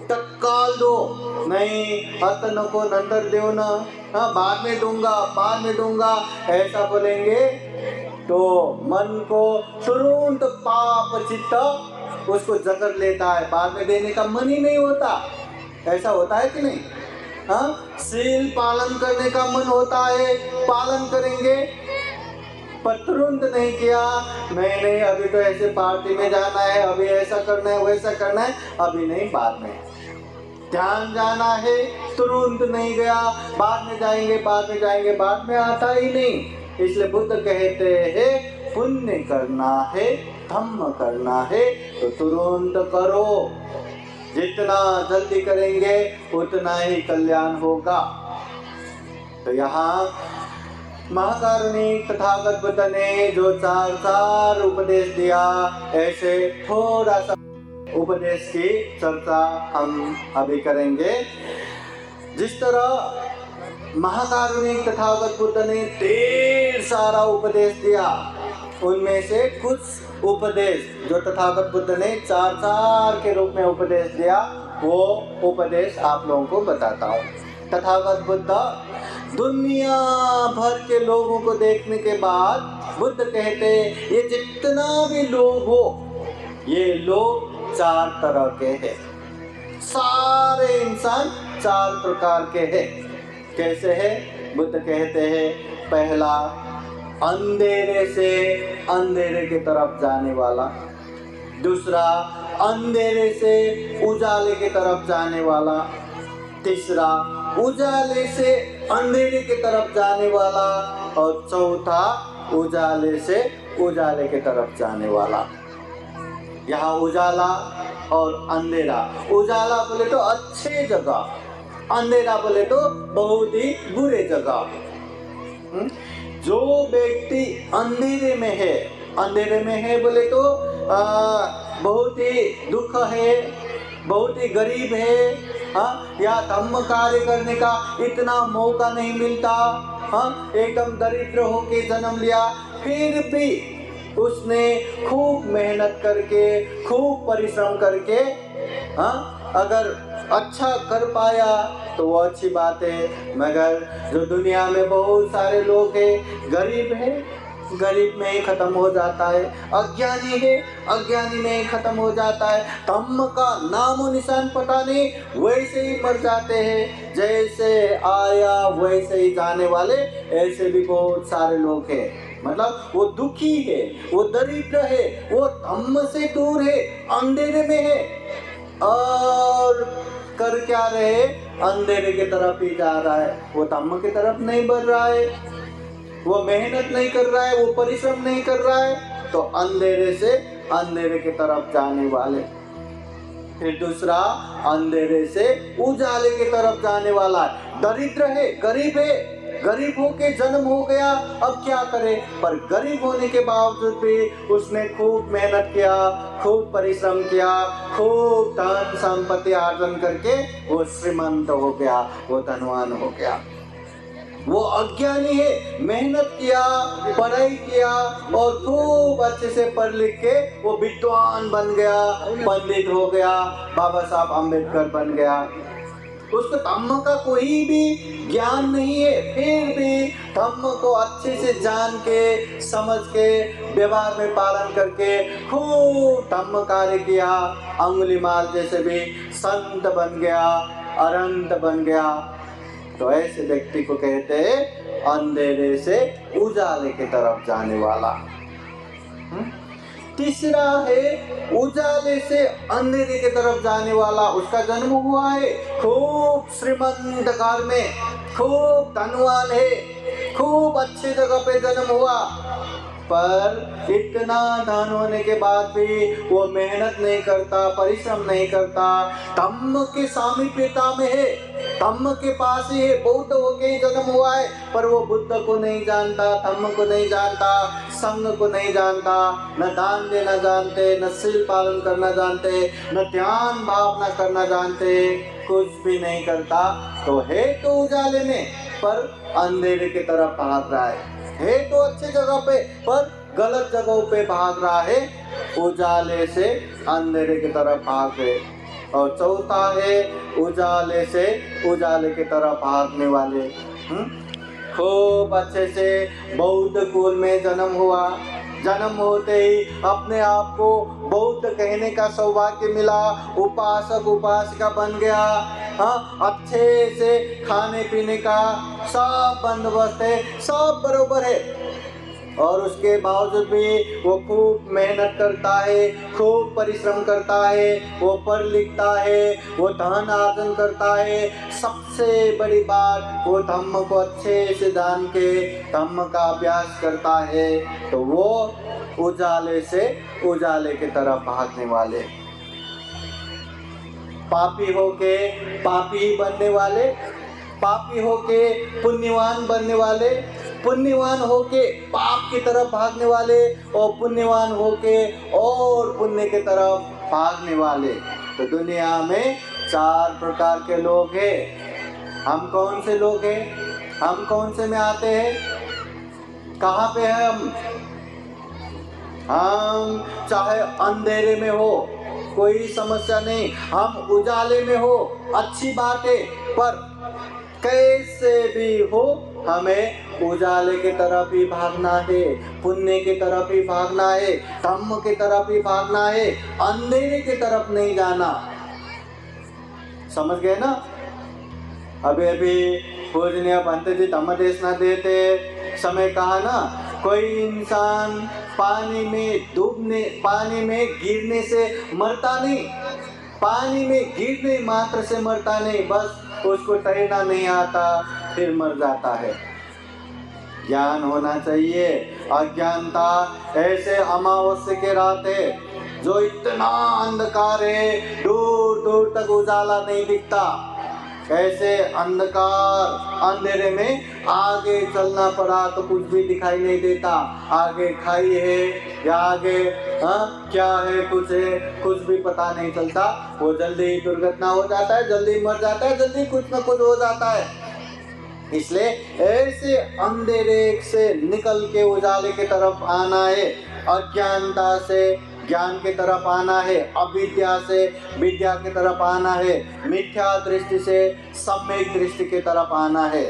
तत्काल दो, नहीं अतन को नंतर देव न, बाद में दूंगा, बाद में दूंगा, ऐसा बोलेंगे तो मन को तुरंत पाप चित्त उसको जकड़ लेता है, बाद में देने का मन ही नहीं होता। ऐसा होता है कि नहीं? हाँ, शील पालन करने का मन होता है, पालन करेंगे, पर तुरंत नहीं किया, नहीं अभी तो ऐसे पार्टी में जाना है, अभी ऐसा करना है, वैसा करना है, अभी नहीं, बाद में। ध्यान जाना है, तुरंत नहीं गया, बाद में जाएंगे, बाद में जाएंगे, बाद में आता ही नहीं। इसलिए बुद्ध कहते हैं पुण्य करना है, धम्म करना है तो तुरंत करो, जितना जल्दी करेंगे उतना ही कल्याण होगा। तो यहाँ महाकारुणिक तथागत बुद्ध ने जो चार उपदेश दिया, ऐसे थोड़ा सा उपदेश की चर्चा हम अभी करेंगे। जिस तरह महाकारुणिक तथागत बुद्ध ने ढेर सारा उपदेश दिया, उनमें से कुछ उपदेश जो तथागत बुद्ध ने चार के रूप में उपदेश दिया, वो उपदेश आप लोगों को बताता हूँ। तथागत बुद्ध दुनिया भर के लोगों को देखने के बाद बुद्ध कहते ये जितना भी लोग हो, ये लोग 4 तरह के हैं। सारे इंसान 4 प्रकार के हैं। कैसे है? बुद्ध कहते हैं पहला, अंधेरे से अंधेरे की तरफ जाने वाला। दूसरा, अंधेरे से उजाले की तरफ जाने वाला। तीसरा, उजाले से अंधेरे की तरफ जाने वाला। और चौथा, उजाले से उजाले की तरफ जाने वाला। यहाँ उजाला और अंधेरा, उजाला बोले तो अच्छे जगह, अंधेरा बोले तो बहुत ही बुरे जगह। जो व्यक्ति अंधेरे में है बोले तो बहुत ही दुख है, बहुत ही गरीब है, हाँ, या धम्म कार्य करने का इतना मौका नहीं मिलता, हाँ, एकदम दरिद्र होके जन्म लिया, फिर भी उसने खूब मेहनत करके, खूब परिश्रम करके, हाँ, अगर अच्छा कर पाया तो वो अच्छी बात है। मगर जो दुनिया में बहुत सारे लोग हैं, गरीब है, गरीब में ही खत्म हो जाता है, अज्ञानी है, अज्ञानी में ही खत्म हो जाता है, धम्म का नामो निशान पता नहीं, वैसे ही मर जाते हैं, जैसे आया वैसे ही जाने वाले ऐसे भी बहुत सारे लोग हैं। मतलब वो दुखी है, वो दरिद्र है, वो धम्म से दूर है, अंधेरे में है, और कर क्या रहे, अंधेरे की तरफ ही जा रहा है, वो धम्म की तरफ नहीं बढ़ रहा है, वो मेहनत नहीं कर रहा है, वो परिश्रम नहीं कर रहा है, तो अंधेरे से अंधेरे की तरफ जाने वाले। फिर दूसरा, अंधेरे से उजाले की तरफ जाने वाला है, दरिद्र है, गरीब है, गरीब होके जन्म हो गया, अब क्या करे, पर गरीब होने के बावजूद भी उसने खूब मेहनत किया, खूब परिश्रम किया, खूब धन संपत्ति अर्जन करके वो श्रीमंत हो गया, वो धनवान हो गया। वो अज्ञानी है, मेहनत किया, पढ़ाई किया और खूब अच्छे से पढ़ लिख के वो विद्वान बन गया, पंडित हो गया, बाबा साहब अम्बेडकर बन गया। उसको धम्म का कोई भी ज्ञान नहीं है, फिर भी धम्म को अच्छे से जान के, समझ के, व्यवहार में पालन करके खूब धम्म कार्य किया, अंगुलीमाल जैसे भी संत बन गया, अरहंत बन गया। तो ऐसे व्यक्ति को कहते हैं अंधेरे से उजाले की तरफ जाने वाला। तीसरा है उजाले से अंधेरे की तरफ जाने वाला, उसका जन्म हुआ है खूब श्रीमंत घर में, खूब धनवान है, खूब अच्छी जगह पे जन्म हुआ, पर इतना धन होने के बाद भी वो मेहनत नहीं करता, परिश्रम नहीं करता, धम्म के सामीप्यता में है, धम्म के पास ही है, बौद्ध होके ही जन्म हुआ है, पर वो बुद्ध को नहीं जानता, धम्म को नहीं जानता, संघ को नहीं जानता, न दान देना जानते, न शील पालन करना जानते, न ध्यान भावना करना जानते, कुछ भी नहीं करता। तो है तो उजाले में, पर अंधेरे की तरफ भाग रहा है तो अच्छी जगह पे, पर गलत जगहों पे भाग रहा है, उजाले से अंधेरे की तरफ भाग रहे। और चौथा है उजाले से उजाले की तरफ भागने वाले। खूब अच्छे से बौद्ध कुल में जन्म हुआ, जन्म होते ही अपने आप को बौद्ध कहने का सौभाग्य मिला, उपासक उपासिका बन गया, हाँ, अच्छे से खाने पीने का सब बंदोबस्त है, सब बरोबर है, और उसके बावजूद भी वो खूब मेहनत करता है, खूब परिश्रम करता है, वो पढ़ लिखता है, वो धन अर्जन करता है, सबसे बड़ी बात वो धम्म को अच्छे से जान के धम्म का अभ्यास करता है, तो वो उजाले से उजाले की तरफ भागने वाले, पापी होके पापी बनने वाले, पापी होके पुण्यवान बनने वाले, पुण्यवान होके पाप की तरफ भागने वाले, और पुण्यवान होके और पुण्य की तरफ भागने वाले। तो दुनिया में 4 प्रकार के लोग हैं। हम कौन से लोग हैं? हम कौन से में आते हैं? कहाँ पे है हम चाहे अंधेरे में हो कोई समस्या नहीं, हम उजाले में हो अच्छी बात है, पर कैसे भी हो हमें उजाले की तरफ ही भागना है, पुण्य की तरफ ही भागना है, धम्म की तरफ ही भागना है, अंधेरे की तरफ नहीं जाना। समझ गए ना? अभी अभी पूजनीय पंत जी धम्म देशना देते समय कहा ना, कोई इंसान पानी में गिरने से मरता नहीं, पानी में गिरने मात्र से मरता नहीं, बस उसको तैरना नहीं आता फिर मर जाता है। ज्ञान होना चाहिए। अज्ञानता ऐसे अमावस्या के रात है जो इतना अंधकार है, दूर दूर तक उजाला नहीं दिखता, ऐसे अंधकार अंधेरे में आगे चलना पड़ा तो कुछ भी दिखाई नहीं देता, आगे खाई है या आगे क्या है, कुछ भी पता नहीं चलता, वो जल्दी दुर्घटना हो जाता है, जल्दी मर जाता है, जल्दी कुछ न कुछ हो जाता है। इसलिए ऐसे अंधेरे से निकल के उजाले की तरफ आना है, अज्ञानता से ज्ञान की तरफ आना है, अविद्या से विद्या की तरफ आना है, मिथ्या दृष्टि से सम्यक दृष्टि की तरफ आना है।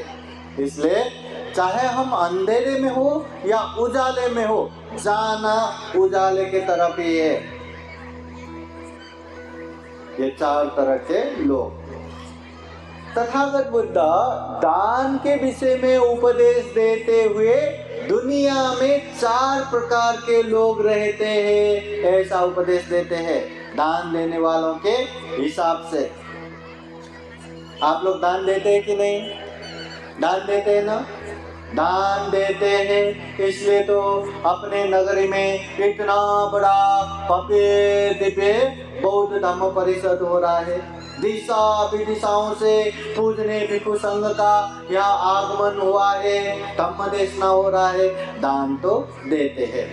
इसलिए चाहे हम अंधेरे में हो या उजाले में हो, जाना उजाले की तरफ ही है। ये 4 तरह के लोग। तथागत बुद्ध दान के विषय में उपदेश देते हुए दुनिया में 4 प्रकार के लोग रहते हैं, ऐसा उपदेश देते हैं दान देने वालों के हिसाब से। आप लोग दान देते हैं कि नहीं? दान देते हैं ना? दान देते हैं, इसलिए तो अपने नगरी में इतना बड़ा भव्य दिव्य बौद्ध धम्म परिषद हो रहा है, दिशा विदिशाओं से पूजने भिक्षु संघ का यहाँ आगमन हुआ है, धम्म देशना हो रहा है, दान तो देते हैं।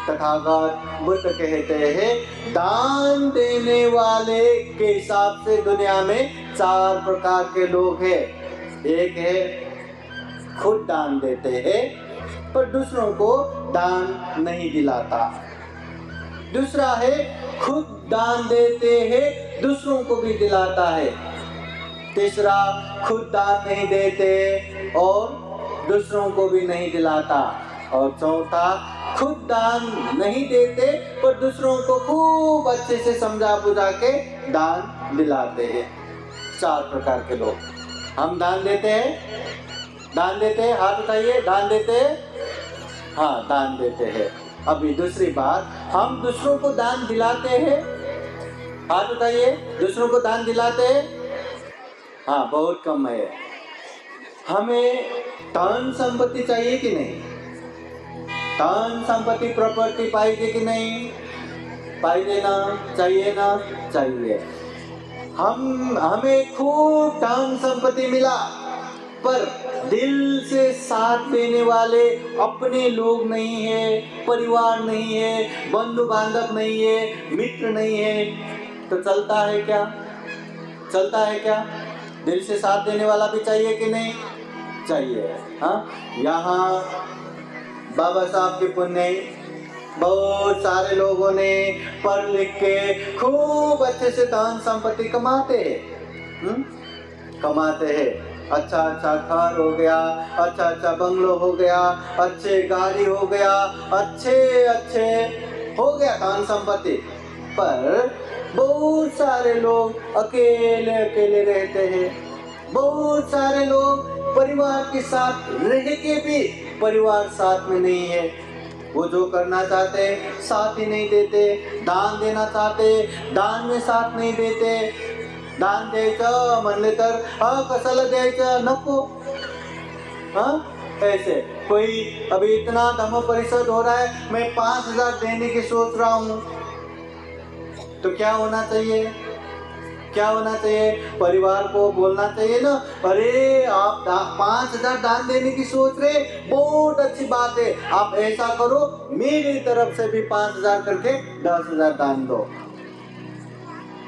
तथागत बुद्ध कहते हैं दान देने वाले के हिसाब से दुनिया में 4 प्रकार के लोग हैं। एक है खुद दान देते हैं पर दूसरों को दान नहीं दिलाता, दूसरा है खुद दान देते हैं दूसरों को भी दिलाता है, तीसरा खुद दान नहीं देते और दूसरों को भी नहीं दिलाता, और चौथा खुद दान नहीं देते पर दूसरों को खूब अच्छे से समझा बुझा के दान दिलाते हैं। 4 प्रकार के लोग। हम दान देते हैं, दान देते हैं, हाथ उठाइए, दान देते हैं, हाँ दान देते हैं। अभी दूसरी बात, हम दूसरों को दान दिलाते हैं, हाथ उठाइए, दूसरों को दान दिलाते हैं, हाँ बहुत कम है। हमें धन संपत्ति चाहिए कि नहीं? धन संपत्ति प्रॉपर्टी पाएगी कि नहीं? पाएगी ना? चाहिए ना? चाहिए। हमें खूब धन संपत्ति मिला पर दिल से साथ देने वाले अपने लोग नहीं है, परिवार नहीं है, बंधु बांधव नहीं है, मित्र नहीं है, तो चलता है क्या? चलता है क्या? दिल से साथ देने वाला भी चाहिए कि नहीं? चाहिए। हाँ, यहाँ बाबा साहब के पुण्य बहुत सारे लोगों ने पढ़ लिख के खूब अच्छे से धन संपत्ति कमाते हैं, अच्छा अच्छा घर हो गया, अच्छा अच्छा बंगलो हो गया, अच्छे गाड़ी हो गया, अच्छे अच्छे हो गया धन संपत्ति, पर बहुत सारे लोग अकेले अकेले रहते हैं। बहुत सारे लोग परिवार के साथ रह के भी परिवार साथ में नहीं है। वो जो करना चाहते साथ ही नहीं देते, दान देना चाहते दान में साथ नहीं देते। दान द्यायचं म्हणले तर कशाला द्यायचं, नको। ऐसे कोई अभी इतना धम्म परिषद हो रहा है, मैं 5,000 देने की सोच रहा हूँ, तो क्या होना चाहिए? क्या होना चाहिए? परिवार को बोलना चाहिए ना, अरे आप 5,000 दान देने की सोच रहे, बहुत अच्छी बात है, आप ऐसा करो मेरी तरफ से भी 5,000 करके 10,000 दान दो।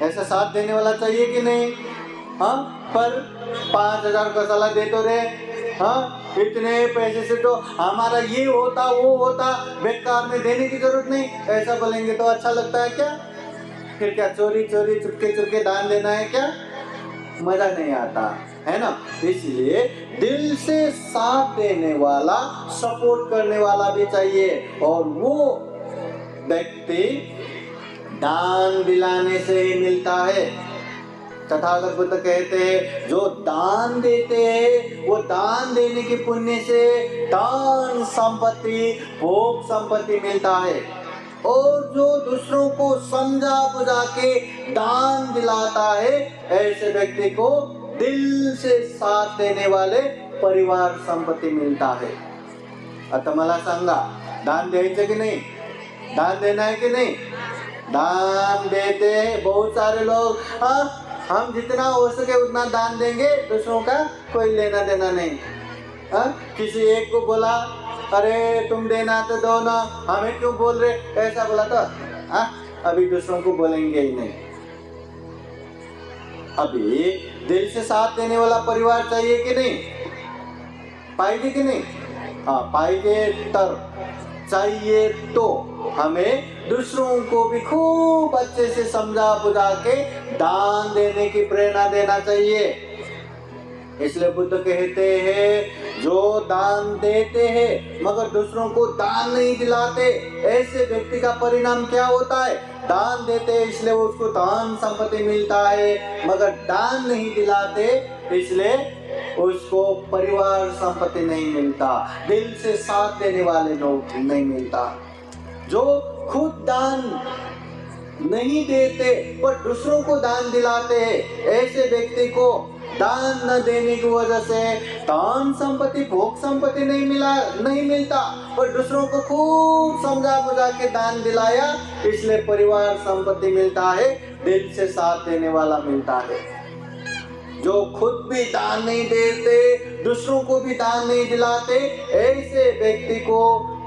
ऐसा साथ देने वाला चाहिए कि नहीं? पर 5,000 का सलाह दे तो रे, इतने पैसे से तो हमारा ये होता वो होता, बेकार में देने की जरूरत नहीं, ऐसा बोलेंगे तो अच्छा लगता है क्या? फिर क्या चोरी चोरी चुपके चुपके दान देना है क्या? मजा नहीं आता है ना। इसलिए दिल से साथ देने वाला, सपोर्ट करने वाला भी चाहिए, और वो व्यक्ति दान दिलाने से ही मिलता है। तथागत बुद्ध कहते हैं जो दान देते हैं वो दान देने के पुण्य से दान संपत्ति भोग संपत्ति मिलता है, और जो दूसरों को समझा बुझा के दान दिलाता है ऐसे व्यक्ति को दिल से साथ देने वाले परिवार संपत्ति मिलता है। आता मला सांगा, दान द्यायचं की नहीं? दान देना है कि नहीं? दान देते हैं बहुत सारे लोग। हम जितना हो सके उतना दान देंगे, दूसरों का कोई लेना देना नहीं। किसी एक को बोला अरे तुम देना तो दो ना, हमें क्यों बोल रहे, ऐसा बोला तो अभी दूसरों को बोलेंगे ही नहीं। अभी दिल से साथ देने वाला परिवार चाहिए कि नहीं? पाएगी कि नहीं? पाएंगे तर चाहिए तो हमें दूसरों को भी खूब अच्छे से समझा बुझा के दान देने की प्रेरणा देना चाहिए। इसलिए बुद्ध कहते हैं जो दान देते हैं मगर दूसरों को दान नहीं दिलाते, ऐसे व्यक्ति का परिणाम क्या होता है? दान देते हैं इसलिए उसको दान संपत्ति मिलता है, मगर दान नहीं दिलाते इसलिए उसको परिवार संपत्ति नहीं मिलता, दिल से साथ देने वाले लोग नहीं मिलता। जो खुद दान नहीं देते पर दूसरों को दान दिलाते हैं, ऐसे व्यक्ति को दान न देने की वजह से दान संपत्ति भोग संपत्ति नहीं मिलता, पर दूसरों को खूब समझा बुझा के दान दिलाया इसलिए परिवार संपत्ति मिलता है, दिल से साथ देने वाला मिलता है। जो खुद भी दान नहीं देते दूसरों को भी दान नहीं दिलाते, ऐसे व्यक्ति को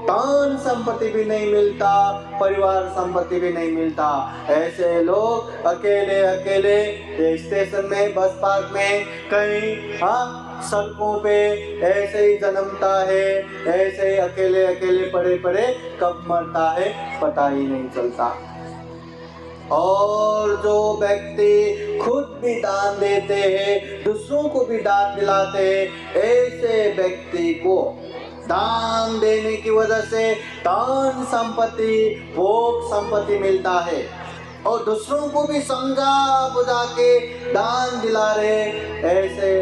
दान संपत्ति भी नहीं मिलता, परिवार संपत्ति भी नहीं मिलता। ऐसे लोग अकेले अकेले स्टेशन में, बस पार्क में, कहीं सड़कों पे ऐसे ही जन्मता है, ऐसे ही अकेले अकेले पड़े पड़े कब मरता है पता ही नहीं चलता। और जो व्यक्ति खुद भी दान देते हैं दूसरों को भी दान दिलाते हैं, ऐसे व्यक्ति को दान देने की वजह से दान संपत्ति भोग संपत्ति मिलता है, और दूसरों को भी समझा बुझा के दान दिला रहे ऐसे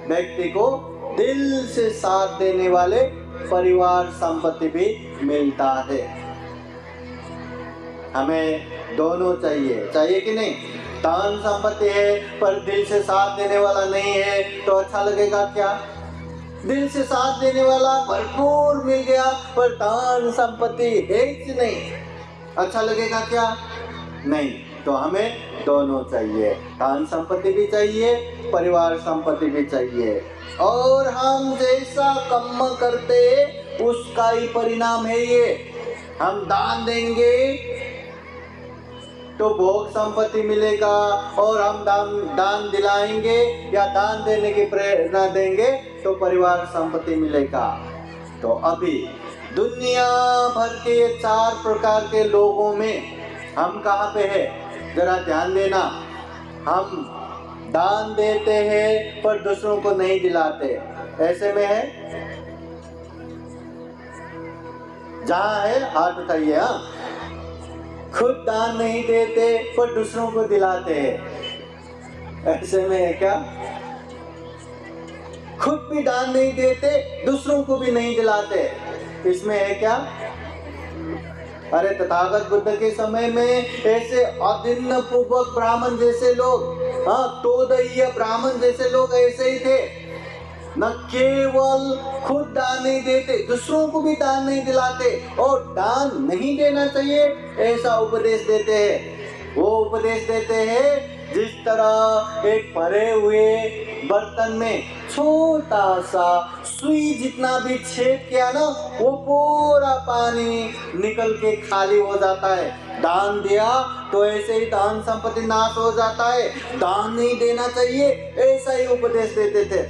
व्यक्ति को दिल से साथ देने वाले परिवार संपत्ति भी मिलता है। हमें दोनों चाहिए कि नहीं? दान संपत्ति है पर दिल से साथ देने वाला नहीं है तो अच्छा लगेगा क्या? दिल से साथ देने वाला भरपूर मिल गया पर दान संपत्ति एक नहीं, अच्छा लगेगा क्या? नहीं। तो हमें दोनों चाहिए, दान संपत्ति भी चाहिए, परिवार संपत्ति भी चाहिए। और हम जैसा कर्म करते उसका ही परिणाम है ये। हम दान देंगे तो भोग संपत्ति मिलेगा, और हम दान दिलाएंगे या दान देने की प्रेरणा देंगे तो परिवार संपत्ति मिलेगा। तो अभी दुनिया भर के 4 प्रकार के लोगों में हम कहाँ पे है? जरा ध्यान देना। हम दान देते हैं पर दूसरों को नहीं दिलाते, ऐसे में है? जहां है हाथ उठाइए। हाँ, खुद दान नहीं देते पर दूसरों को दिलाते हैं, ऐसे में है क्या? खुद भी दान नहीं देते, दूसरों को भी नहीं दिलाते, इसमें है क्या? अरे तथागत बुद्ध के समय में ऐसे अदिन्न पूर्वक ब्राह्मण जैसे लोग, हाँ, तोदय्य ब्राह्मण जैसे लोग ऐसे ही थे, न केवल खुद दान नहीं देते, दूसरों को भी दान नहीं दिलाते, और दान नहीं देना चाहिए ऐसा उपदेश देते हैं। वो उपदेश देते हैं जिस तरह एक भरे हुए बर्तन में छोटा सा सुई जितना भी छेद किया ना, वो पूरा पानी निकल के खाली हो जाता है। दान दिया तो ऐसे ही धन संपत्ति नाश हो जाता है, दान नहीं देना चाहिए, ऐसा ही उपदेश देते थे।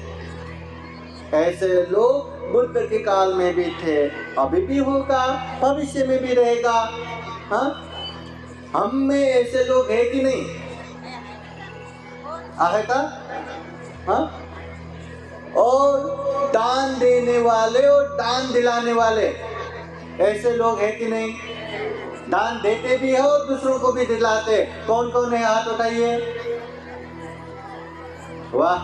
ऐसे लोग बुद्ध के काल में भी थे, अभी भी होगा, भविष्य में भी रहेगा। हाँ, हम में ऐसे लोग हैं कि नहीं? आएगा? हाँ, और दान देने वाले और दान दिलाने वाले ऐसे लोग हैं कि नहीं? दान देते भी है और दूसरों को भी दिलाते। कौन कौन है? हाथ उठाइए। वाह,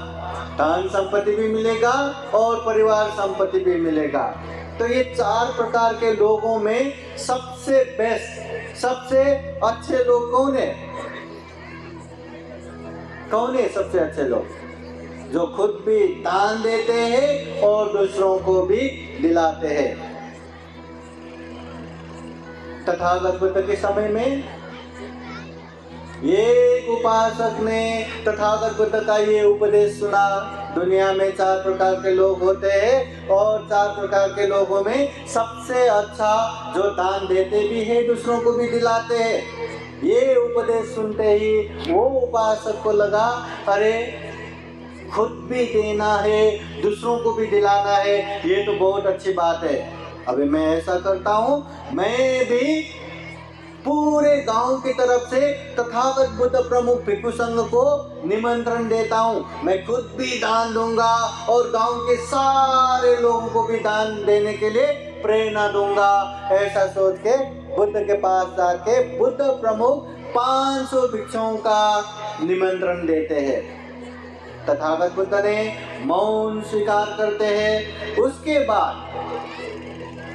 धन संपत्ति भी मिलेगा और परिवार संपत्ति भी मिलेगा। तो ये 4 प्रकार के लोगों में सबसे बेस्ट, सबसे अच्छे लोग कौन है? कौन है सबसे अच्छे लोग? जो खुद भी दान देते हैं और दूसरों को भी दिलाते हैं। तथागत बुद्ध के समय में एक उपासक ने तथागत बुद्ध का ये उपदेश सुना। दुनिया में 4 प्रकार के लोग होते हैं और 4 प्रकार के लोगों में सबसे अच्छा जो दान देते भी है, दूसरों को भी दिलाते हैं। ये उपदेश सुनते ही वो उपासक को लगा, अरे खुद भी देना है, दूसरों को भी दिलाना है, ये तो बहुत अच्छी बात है। अभी मैं ऐसा करता हूँ, मैं भी पूरे गांव की तरफ से तथागत बुद्ध प्रमुख भिक्षु संघ को निमंत्रण देता हूँ। मैं खुद भी दान दूंगा और गांव के सारे लोगों को भी दान देने के लिए प्रेरणा दूंगा। ऐसा सोच के बुद्ध के पास जाके बुद्ध प्रमुख 500 भिक्षुओं का निमंत्रण देते हैं। तथागत बुद्ध ने मौन स्वीकार करते हैं। उसके बाद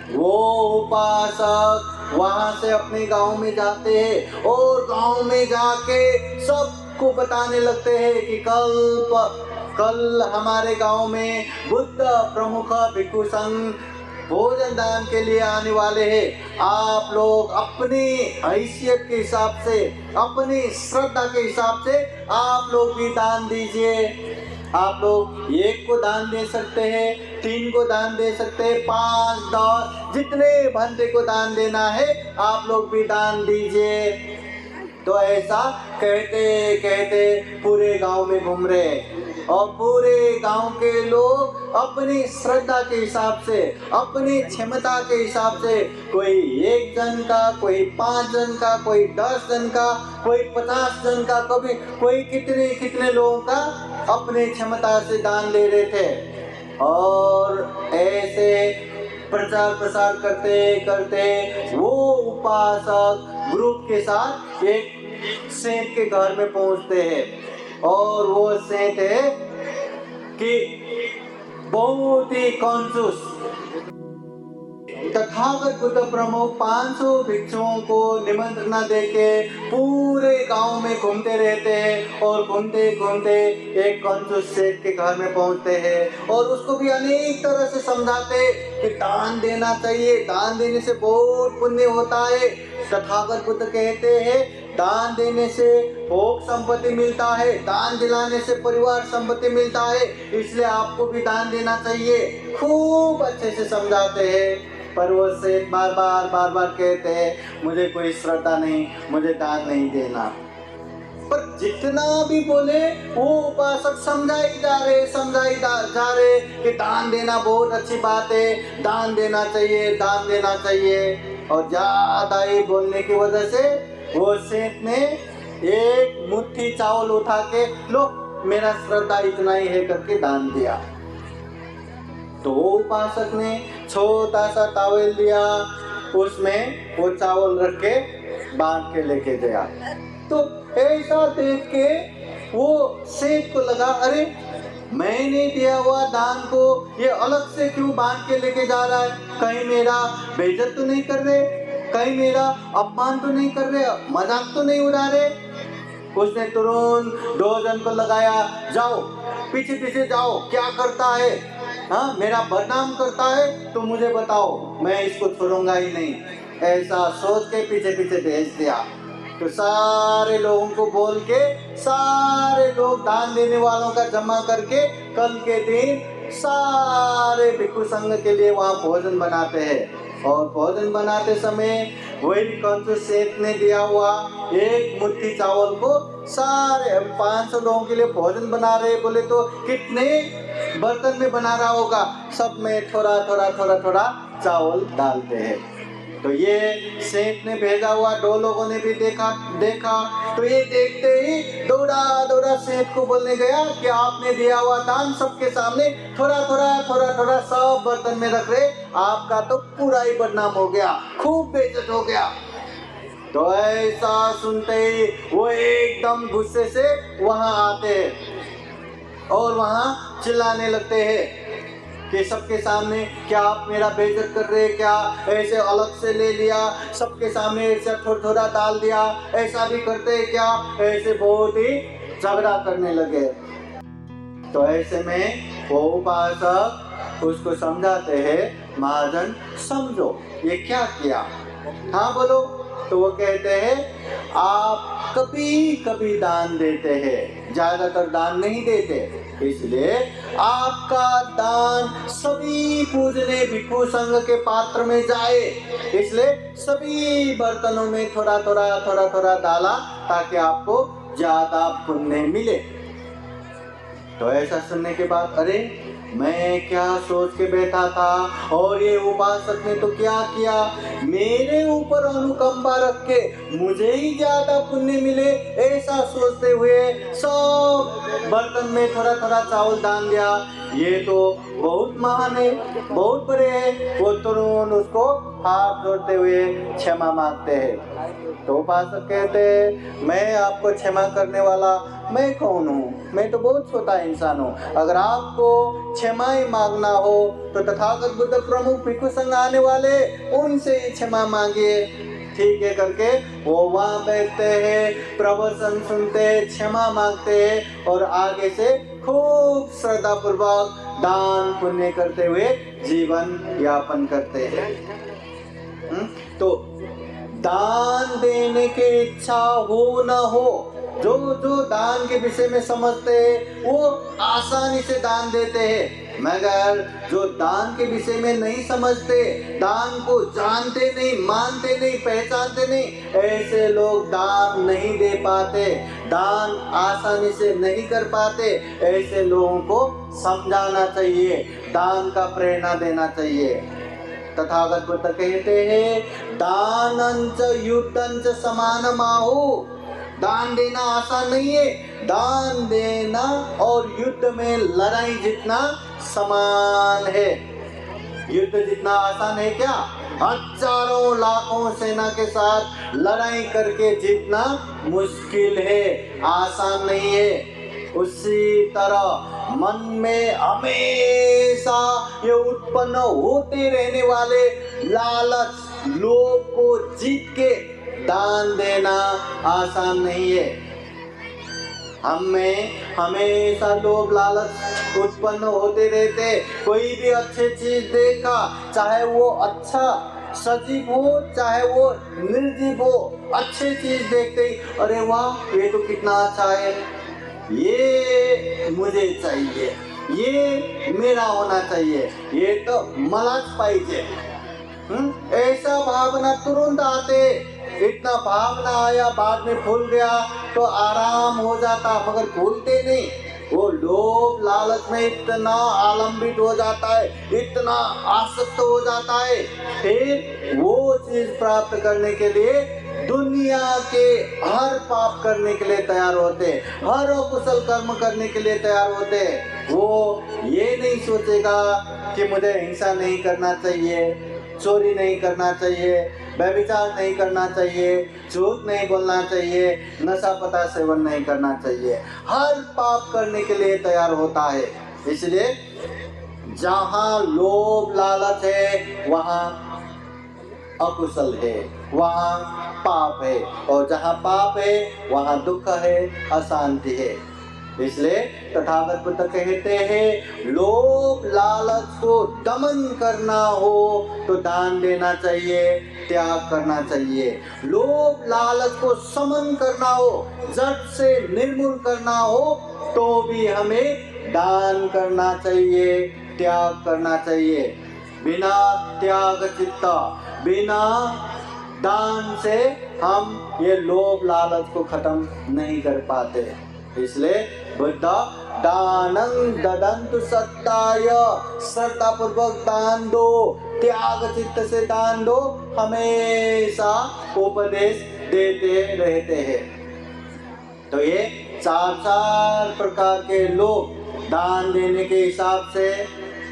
वो उपासक वहां से अपने गांव में जाते हैं और गांव में जाके सबको बताने लगते हैं कि कल हमारे गांव में बुद्ध प्रमुख भिक्षु संघ भोजन दान के लिए आने वाले हैं। आप लोग अपनी हैसियत के हिसाब से, अपनी श्रद्धा के हिसाब से आप लोग भी दान दीजिए। आप लोग 1 को दान दे सकते हैं, 3 को दान दे सकते हैं, 5, 10, जितने बंदे को दान देना है आप लोग भी दान दीजिए। तो ऐसा कहते कहते पूरे गांव में घूम रहे और पूरे गांव के लोग अपनी श्रद्धा के हिसाब से, अपनी क्षमता के हिसाब से, कोई 1 जन का, कोई 5 जन का, कोई 10 जन का, कोई 50 जन का, कभी कोई कितने कितने लोगों का अपने क्षमता से दान ले रहे थे। और ऐसे प्रचार प्रसार करते करते वो उपासक ग्रुप के साथ एक सेठ के घर में पहुंचते हैं। और वो सेठ है कि बहुत ही कंजूस। तथागत बुद्ध प्रमुख 500 भिक्षुओं को निमंत्रण देके पूरे गांव में घूमते रहते हैं और घूमते घूमते एक कंजूस सेठ के घर में पहुंचते हैं और उसको भी अनेक तरह से समझाते कि दान देना चाहिए, दान देने से बहुत पुण्य होता है। तथागत बुद्ध कहते हैं दान देने से भोग संपत्ति मिलता है, दान दिलाने से परिवार संपत्ति मिलता है, इसलिए आपको भी दान देना चाहिए। खूब अच्छे से समझाते हैं। पर वो सेठ बार बार कहते हैं मुझे कोई श्रद्धा नहीं, मुझे दान नहीं देना। पर जितना भी बोले वो उपासक समझाई जा रहे कि दान देना बहुत अच्छी बात है, दान देना चाहिए, दान देना चाहिए। और ज्यादा ही बोलने की वजह से वो सेठ ने एक मुट्ठी चावल उठा के लो मेरा श्रद्धा इतना ही है करके दान दिया। तो वो उपासक ने छोटा सा टॉवेल दिया, उसमें वो चावल रख के बांध के लेके गया। तो ऐसा देख के वो सेठ को लगा, अरे मैंने दिया हुआ दान को ये अलग से क्यों बांध के लेके जा रहा है, कहीं मेरा बेइज्जत तो नहीं कर रहे, कहीं मेरा अपमान तो नहीं कर रहे, मजाक तो नहीं उड़ा रहे। उसने तुरंत 2 जन को लगाया, जाओ पीछे पीछे जाओ, क्या करता है, हाँ मेरा बदनाम करता है तो मुझे बताओ, मैं इसको छोड़ूंगा ही नहीं। ऐसा सोच के पीछे पीछे भेज दिया। तो सारे लोगों को बोल के, सारे लोग दान देने वालों का जमा करके कल के दिन सारे भिक्षु संघ के लिए वहाँ भोजन बनाते हैं। और भोजन बनाते समय वही कंजूस सेठ ने दिया हुआ एक मुट्ठी चावल को सारे 500 लोगों के लिए भोजन बना रहे, बोले तो कितने बर्तन में बना रहा होगा, सब में थोड़ा थोड़ा थोड़ा थोड़ा चावल डालते हैं। तो ये सेठ ने भेजा हुआ 2 लोगों ने भी देखा तो ये देखते ही दौड़ा दौड़ा सेठ को बोलने गया कि आपने दिया हुआ दान सबके सामने थोड़ा थोड़ा थोड़ा थोड़ा सब बर्तन में रख रहे, आपका तो पूरा ही बदनाम हो गया, खूब बेइज्जत हो गया। तो ऐसा सुनते ही वो एकदम गुस्से से वहां आते हैं और वहां चिल्लाने लगते हैं कि सबके सामने क्या आप मेरा बेइज्जत कर रहे हैं, क्या ऐसे अलग से ले लिया, सबके सामने ऐसे थोड़ा थोड़ा डाल दिया, ऐसा भी करते हैं क्या, ऐसे बहुत ही झगड़ा करने लगे। तो ऐसे में वो उपासक उसको समझाते हैं, महाजन समझो ये क्या किया, हाँ बोलो। तो वो कहते हैं आप कभी कभी दान देते हैं, ज्यादातर दान नहीं देते, इसलिए आपका दान सभी पूजने भिक्षु संघ के पात्र में जाए, इसलिए सभी बर्तनों में थोड़ा थोड़ा थोड़ा थोड़ा डाला ताकि आपको ज्यादा पुण्य मिले। तो ऐसा सुनने के बाद अरे मैं क्या सोच के बैठा था, और ये उपासक ने तो क्या किया, मेरे ऊपर अनुकंपा रख के मुझे ही ज्यादा पुण्य मिले, ऐसा सोचते हुए सब बर्तन में थोड़ा थोड़ा चावल दान दिया। ये तो बहुत महान है, बहुत बड़े है। वो तुरंत उसको हाथ जोड़ते हुए क्षमा मांगते हैं। तो उपासक कहते हैं मैं आपको क्षमा करने वाला मैं कौन हूँ, मैं तो बहुत छोटा इंसान हूँ, अगर आपको क्षमा ही मांगना हो तो तथागत बुद्ध प्रमुख भिक्षु संघ आने वाले उनसे ही क्षमा मांगिए। ठीक है करके वो वहाँ बैठते हैं, प्रवचन सुनते हैं, क्षमा मांगते हैं और आगे से खूब श्रद्धा पूर्वक दान पुण्य करते हुए जीवन यापन करते हैं। तो दान देने की इच्छा हो न हो, जो जो दान के विषय में समझते हैं वो आसानी से दान देते हैं, मगर जो दान के विषय में नहीं समझते, दान को जानते नहीं, मानते नहीं, पहचानते नहीं, ऐसे लोग दान नहीं दे पाते, दान आसानी से नहीं कर पाते। ऐसे लोगों को समझाना चाहिए, दान का प्रेरणा देना चाहिए। तथागत बुद्ध कहते हैं दानंच युद्धंच समानमाहु, दान देना आसान नहीं है, दान देना और युद्ध में लड़ाई जितना समान है। युद्ध जितना आसान है क्या, हजारों लाखों सेना के साथ लड़ाई करके जीतना मुश्किल है, आसान नहीं है। उसी तरह मन में हमेशा ये उत्पन्न होते रहने वाले लालच, लोभ को जीत के दान देना आसान नहीं है। हमें हमेशा लोभ लालच उत्पन्न होते रहते, कोई भी अच्छी चीज देखा, चाहे वो अच्छा सजीव हो चाहे वो निर्जीव हो, अच्छी चीज देखते ही अरे वाह ये तो कितना अच्छा है, ये मुझे चाहिए, ये मेरा होना चाहिए, ये तो मलाच पाहिजे, ऐसा भावना तुरंत आते। इतना भावना आया बाद में भूल गया तो आराम हो जाता, मगर भूलते नहीं। वो लोभ लालच में इतना आलंबित हो जाता है, इतना आसक्त हो जाता है, फिर वो चीज प्राप्त करने के लिए दुनिया के हर पाप करने के लिए तैयार होते, हर अकुशल कर्म करने के लिए तैयार होते। वो ये नहीं सोचेगा कि मुझे हिंसा नहीं करना चाहिए, चोरी नहीं करना चाहिए, व्यभिचार नहीं करना चाहिए, झूठ नहीं बोलना चाहिए, नशा पता सेवन नहीं करना चाहिए। हर पाप करने के लिए तैयार होता है। इसलिए जहाँ लोभ लालच है वहाँ अकुशल है, वहाँ पाप है, और जहाँ पाप है वहाँ दुख है, अशांति है। इसलिए तथागत बुद्ध कहते हैं, लोभ लालच को दमन करना हो तो दान देना चाहिए, त्याग करना चाहिए। लोभ लालच को समन करना हो, जड़ से निर्मूल करना हो तो भी हमें दान करना चाहिए, त्याग करना चाहिए। बिना त्याग चित्त, बिना दान से हम ये लोभ लालच को खत्म नहीं कर पाते। इसलिए बुद्ध दानं ददन्तु सत्ताय, श्रद्धा पूर्वक दान दो, त्याग चित्त से दान दो, हमेशा उपदेश देते रहते हैं। तो ये चार प्रकार के लोग दान देने के हिसाब से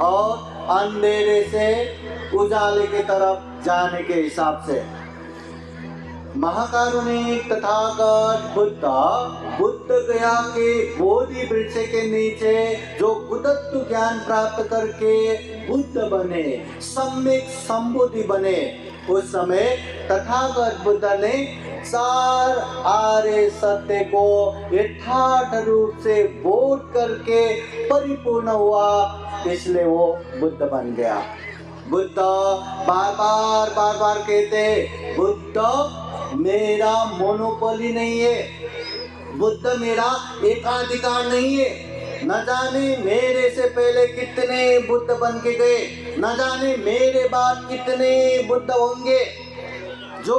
और अंधेरे से उजाले की तरफ जाने के हिसाब से। महाकारुणिक तथागत बुद्ध गया के बोधि वृक्ष के नीचे जो बुद्धत्व ज्ञान प्राप्त करके बुद्ध बने, सम्यक संबुद्धि बने, उस समय तथागत बुद्ध ने चार आर्य सत्य को यथार्थ रूप से बोध करके परिपूर्ण हुआ, इसलिए वो बुद्ध बन गया। बुद्ध बार बार कहते, बुद्ध मेरा मोनोपोली नहीं है, बुद्ध मेरा एकाधिकार नहीं है। न जाने मेरे से पहले कितने बुद्ध बन के गए, न जाने मेरे बाद कितने बुद्ध होंगे। जो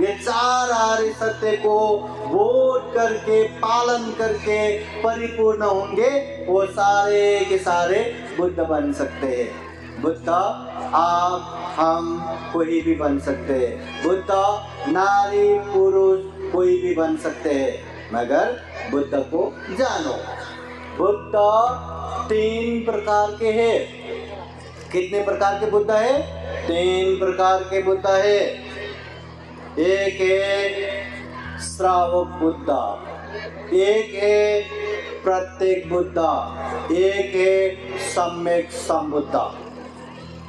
ये चार आर्य सत्य को बोध करके पालन करके परिपूर्ण होंगे, वो सारे के सारे बुद्ध बन सकते हैं। बुद्ध आप हम कोई भी बन सकते हैं, बुद्ध नारी पुरुष कोई भी बन सकते हैं, मगर बुद्ध को जानो। बुद्ध तीन प्रकार के हैं। कितने प्रकार के बुद्ध है? तीन प्रकार के बुद्ध है। एक है श्रावक बुद्ध, एक है प्रत्येक बुद्ध, एक है सम्यक संबुद्ध।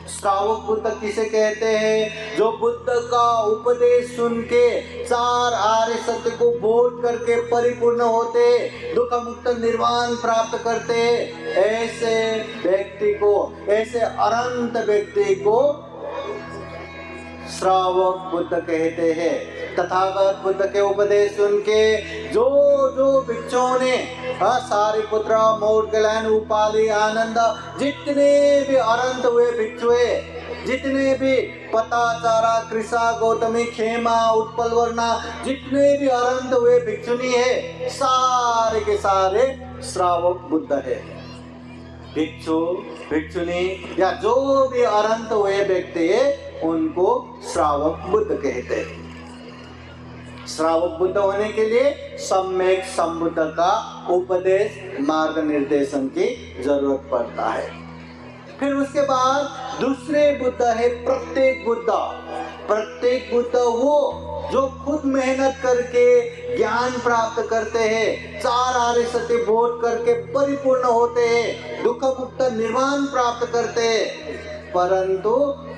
श्रावक बुद्ध किसे कहते हैं? जो बुद्ध का उपदेश सुन के चार आर्य सत्य को बोध करके परिपूर्ण होते, दुख मुक्त निर्वाण प्राप्त करते, ऐसे व्यक्ति को, ऐसे अनंत व्यक्ति को श्रावक बुद्ध कहते हैं। तथागत बुद्ध के उपदेश सुन के जो भिक्षुओं ने सारिपुत्र, मोदगलैंड, उपाली, आनंद, जितने भी अनंत हुए भिक्षु, जितने भी पताचारा, कृषा, गौतमी, खेमा, उत्पलवर्णा, जितने भी अनंत हुए भिक्षुनी है, सारे के सारे श्रावक बुद्ध है। भिक्षु, भिक्षुनी या जो भी अनंत हुए व्यक्ति है, उनको श्रावक बुद्ध कहते हैं। श्रावक बुद्ध होने के लिए सम्यक संबुद्ध का उपदेश, मार्ग निर्देशन की जरूरत पड़ता है। फिर उसके बाद दूसरे बुद्ध है प्रत्येक बुद्ध। प्रत्येक बुद्ध वो जो खुद मेहनत करके ज्ञान प्राप्त करते हैं, चार आर्य सत्य बोध करके परिपूर्ण होते हैं, दुख मुक्त निर्वाण प्राप्त करते हैं, परंतु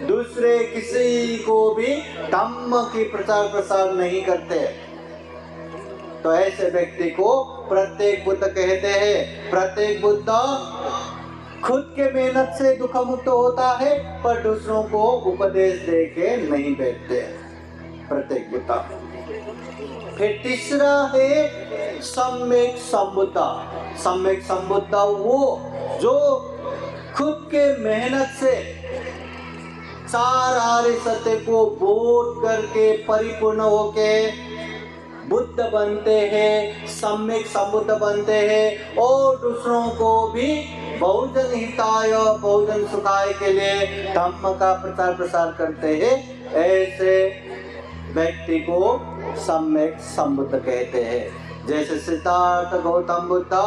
दूसरे किसी को भी धम्म की प्रचार प्रसार नहीं करते। तो ऐसे व्यक्ति को प्रत्येक बुद्ध कहते हैं। प्रत्येक बुद्ध खुद के मेहनत से दुख मुक्त होता है, पर दूसरों को उपदेश दे के नहीं बैठते। प्रत्येक बुद्ध। फिर तीसरा है सम्यक संबुद्ध। सम्यक संबुद्ध वो जो खुद के मेहनत से चार आर्य सत्य को बोध करके परिपूर्ण होके बुद्ध बनते हैं, सम्यक संबुद्ध बनते हैं, और दूसरों को भी बहुजन हिताय, बहुजन सुखाय के लिए धम्म का प्रचार प्रसार करते हैं। ऐसे व्यक्ति को सम्यक संबुद्ध कहते हैं। जैसे सिद्धार्थ गौतम बुद्ध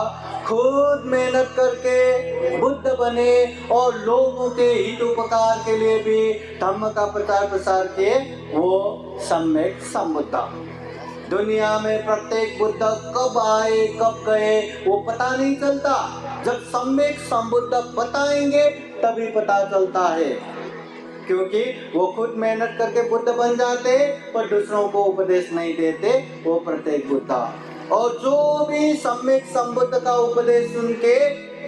खुद मेहनत करके बुद्ध बने और लोगों के हित उपकार के लिए भी धम्म का प्रचार प्रसार किए, वो सम्यक संबुद्ध। दुनिया में प्रत्येक बुद्ध कब आए कब गए वो पता नहीं चलता। जब सम्यक संबुद्ध बताएंगे तभी पता चलता है, क्योंकि वो खुद मेहनत करके बुद्ध बन जाते पर दूसरों को उपदेश नहीं देते, वो प्रत्येक बुद्ध। और जो भी सम्यक संबुद्ध का उपदेश सुन के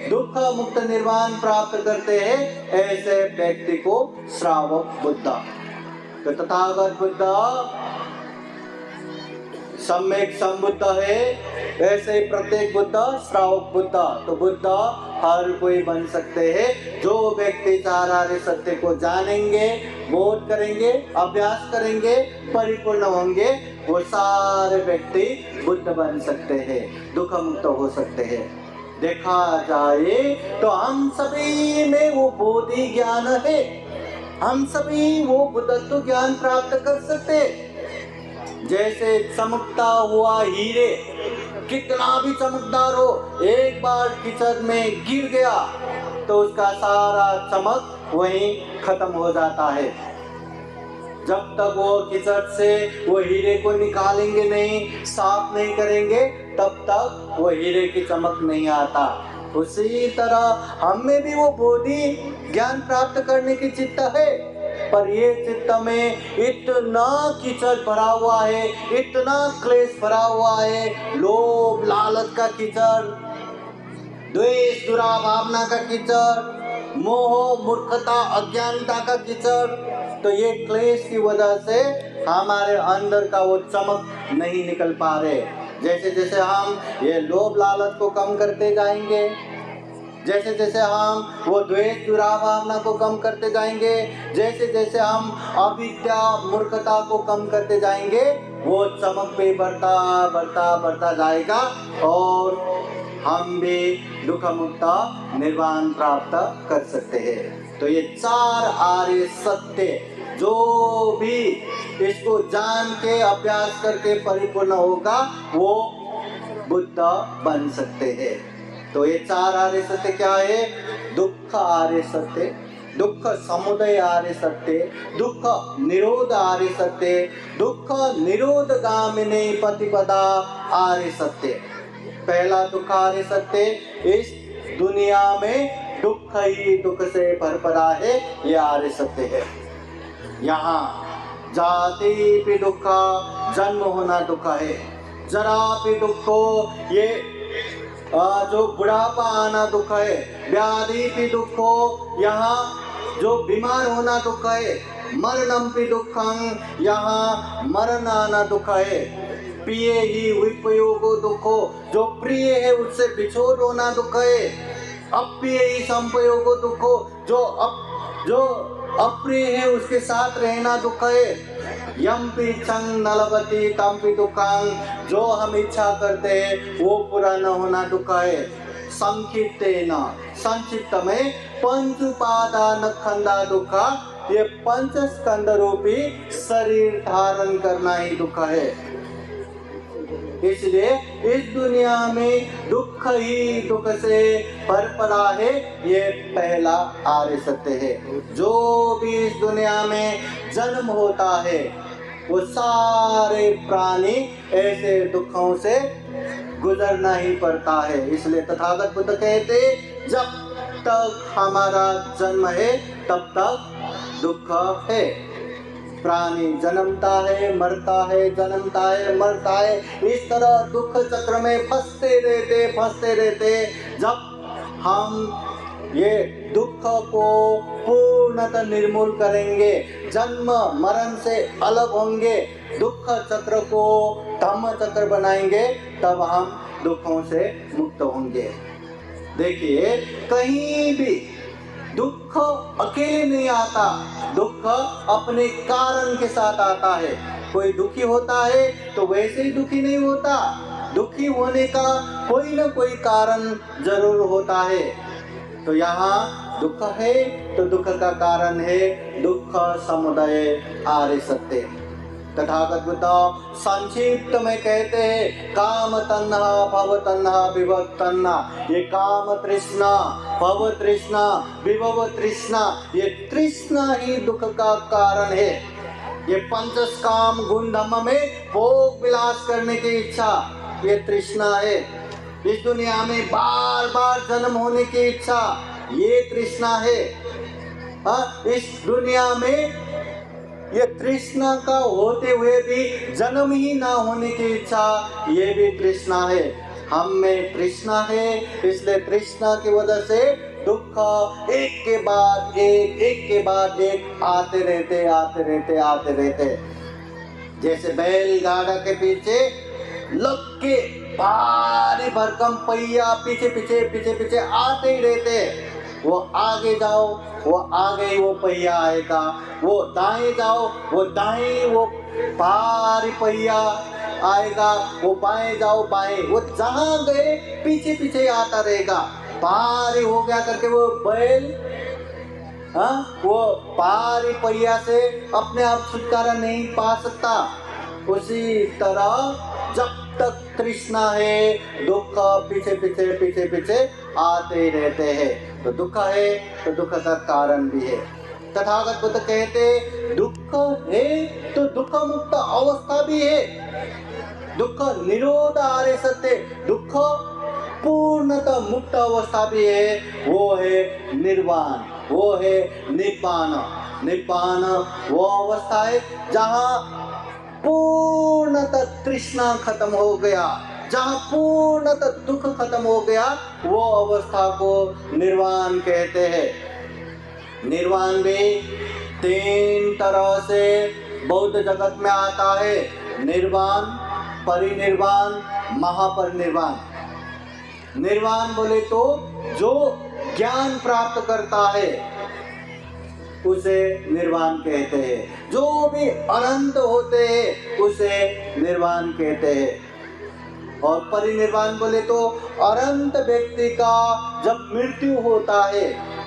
दुख मुक्त निर्वाण प्राप्त करते हैं, ऐसे व्यक्ति को श्रावक बुद्ध। तो तथागत बुद्ध सम्यक संबुद्ध है, ऐसे ही प्रत्येक बुद्ध श्रावक बुद्ध। तो बुद्ध हर कोई बन सकते हैं। जो व्यक्ति चार आर्य सत्य को जानेंगे, बोध करेंगे, अभ्यास करेंगे, परिपूर्ण होंगे, वो सारे व्यक्ति बुद्ध बन सकते हैं, दुख मुक्त हो सकते हैं। देखा जाए तो हम सभी में वो बोधि ज्ञान है, हम सभी वो बुद्धत्व ज्ञान प्राप्त कर सकते। जैसे चमकता हुआ हीरे, कितना भी चमकदार हो, एक बार कीचड़ में गिर गया तो उसका सारा चमक वहीं खत्म हो जाता है। जब तक वो कीचड़ से वो हीरे को निकालेंगे नहीं, साफ नहीं करेंगे, तब तक वो हीरे की चमक नहीं आता। उसी तरह हम में भी वो बोधि ज्ञान प्राप्त करने की चित्त है, पर ये चित्त में इतना कीचड़ भरा हुआ है, इतना क्लेश भरा हुआ है, लोभ लालच का कीचड़, द्वेष दुराभावना का कीचड़, मोह मूर्खता अज्ञानता का कीचड़। तो ये क्लेश की वजह से हमारे अंदर का वो चमक नहीं निकल पा रहे। जैसे जैसे हम ये लोभ लालच को कम करते जाएंगे, जैसे जैसे हम वो द्वेष दुराभावना को कम करते जाएंगे, जैसे जैसे हम अविद्या मूर्खता को कम करते जाएंगे, वो चमक भी बढ़ता बढ़ता बढ़ता जाएगा और हम भी दुख मुक्त निर्वाण प्राप्त कर सकते हैं। तो ये चार आर्य सत्य जो भी इसको जान के अभ्यास करके परिपूर्ण होगा, वो बुद्ध बन सकते हैं। तो ये चार आर्य सत्य क्या है? दुख आर्य सत्य, दुख समुदय आर्य सत्य, दुख निरोध आर्य सत्य, दुख निरोध गामिनी प्रतिपदा आर्य सत्य। पहला दुख आर्य सत्य, इस दुनिया में दुख ही दुख से भर पड़ा है, ये आर्य सत्य है। यहाँ जाति भी दुख, जन्म होना दुख है, जरा भी दुख हो, ये जो बुढ़ापा आना दुख है, व्याधि भी दुख हो, यहाँ जो बीमार होना दुख है, मरणम भी दुखं, यहाँ मरण आना दुख है, प्रिय ही विपयोगो दुखो, जो प्रिय है उससे बिछोर होना दुख है, अप्रिय ही संपयोगो दुखो, जो अप्रिय है उसके साथ रहना दुख है। यम पिछंग नलवती तम पि दुखं, जो हम इच्छा करते हैं वो पूरा न होना दुख है। संक्षिप्तेन, संक्षिप्त में पंच उपादान खंडा दुख, ये पंच स्कंद रूपी शरीर धारण करना ही दुख है। इसलिए इस दुनिया में दुख ही दुख से भर पड़ा है, ये पहला आर्य सत्य है। जो भी इस दुनिया में जन्म होता है वो सारे प्राणी ऐसे दुखों से गुजरना ही पड़ता है। इसलिए तथागत बुद्ध कहते, जब तक हमारा जन्म है तब तक दुख है। प्राणी जन्मता है, मरता है, जन्मता है, मरता है, इस तरह दुख चक्र में फंसते रहते। जब हम ये दुख को पूर्णतः निर्मूल करेंगे, जन्म मरण से अलग होंगे, दुख चक्र को धम्म चक्र बनाएंगे, तब हम दुखों से मुक्त होंगे। देखिए, कहीं भी दुख अकेले नहीं आता, दुख अपने कारण के साथ आता है। कोई दुखी होता है तो वैसे ही दुखी नहीं होता, दुखी होने का कोई न कोई कारण जरूर होता है। तो यहाँ दुख है तो दुख का कारण है दुख समुदय आर्य सत्य। तथागत बुद्ध संक्षिप्त में कहते हैं, काम तन्हा भव तन्हा विभव तन्हा। ये काम तृष्णा, भव तृष्णा, विभव तृष्णा, ये तृष्णा ही दुख का कारण है। ये पंचस्काम गुण धर्म में भोग विलास करने की इच्छा, ये तृष्णा है। इस दुनिया में बार बार जन्म होने की इच्छा, ये तृष्णा है। इस दुनिया में ये तृष्णा का होते हुए भी जन्म ही ना होने की इच्छा, ये भी तृष्णा है। हम में तृष्णा है, इसलिए तृष्णा की वजह से दुख एक के बाद एक आते रहते। जैसे बैलगाड़ा के पीछे लग के भारी भरकम पहिया पीछे आते ही रहते। वो आगे जाओ, वो आगे ही वो पहिया आएगा, वो दाएं जाओ, वो दाएं वो भारी पहिया आएगा, वो बाएं जाओ बाएं, वो जहां गए पीछे आता रहेगा। भारी हो गया करके वो बैल वो भारी पहिया से अपने आप छुटकारा नहीं पा सकता। उसी तरह जब तक तृष्णा है, दुख पीछे आते ही रहते हैं। तो दुख है तो दुख का कारण भी है। तथागत बुद्ध कहते, दुख है तो दुख मुक्त अवस्था भी है। दुख निरोध आर्य सत्य, दुख पूर्णतः मुक्त अवस्था भी है। वो है निर्वाण, वो है निब्बान। निब्बान वो अवस्था है जहाँ पूर्णतः तृष्णा खत्म हो गया, जहाँ पूर्णतः दुख खत्म हो गया, वो अवस्था को निर्वाण कहते हैं। निर्वाण भी 3 तरह से बौद्ध जगत में आता है। निर्वाण, परिनिर्वाण, महापरिनिर्वाण। निर्वाण बोले तो जो ज्ञान प्राप्त करता है उसे निर्वाण कहते हैं। जो भी अनंत होते हैं उसे निर्वाण कहते हैं। और परिनिर्वाण बोले तो अनंत व्यक्ति का जब मृत्यु होता है,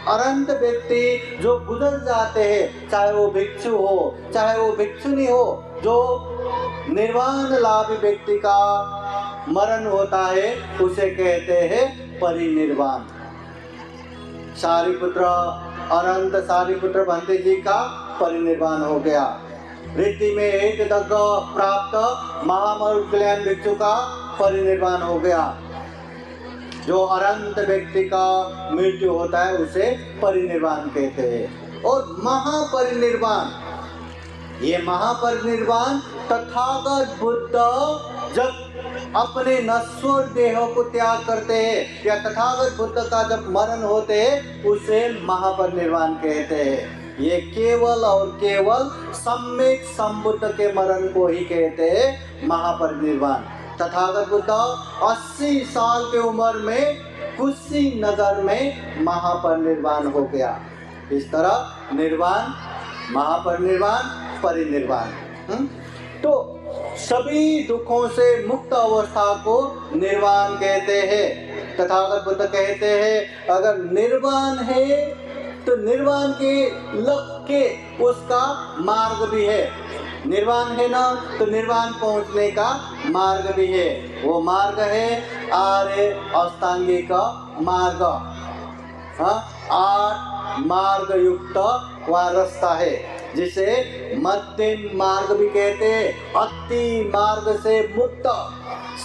अनंत व्यक्ति जो गुजर जाते हैं, चाहे वो भिक्षु हो चाहे वो भिक्षुनी हो, जो निर्वाण लाभ व्यक्ति का मरण होता है उसे कहते हैं परिनिर्वाण। सारिपुत्र, अनंत सारिपुत्र भंते जी का परिनिर्वाण हो गया। रिद्धि में एक दग्ग प्राप्त महामरुद कल्याण भिक्षु का परिनिर्वाण हो गया। जो अनंत व्यक्ति का मृत्यु होता है उसे परिनिर्वाण कहते हैं। और महापरिनिर्वाण, ये महापरिनिर्वाण तथागत बुद्ध जब अपने नश्वर देह को त्याग करते हैं या तथागत बुद्ध का जब मरण होते हैं उसे महापरिनिर्वाण कहते हैं। ये केवल और केवल सम्यक संबुद्ध के मरण को ही कहते हैं महापरिनिर्वाण। तथागत बुद्ध 80 साल की उम्र में कुशीनगर में महापरिनिर्वाण हो गया। इस तरह निर्वाण, महापरिनिर्वाण, परिनिर्वाण। तो सभी दुखों से मुक्त अवस्था को निर्वाण कहते हैं। तथागत बुद्ध कहते हैं अगर निर्वाण है तो निर्वाण के लक्ष्य के उसका मार्ग भी है। निर्वाण है ना तो निर्वाण पहुंचने का मार्ग भी है। वो मार्ग है आर्य अष्टांगिक मार्ग। 8 मार्ग युक्त वह रास्ता है जिसे मध्यम मार्ग भी कहते हैं। अति मार्ग से मुक्त,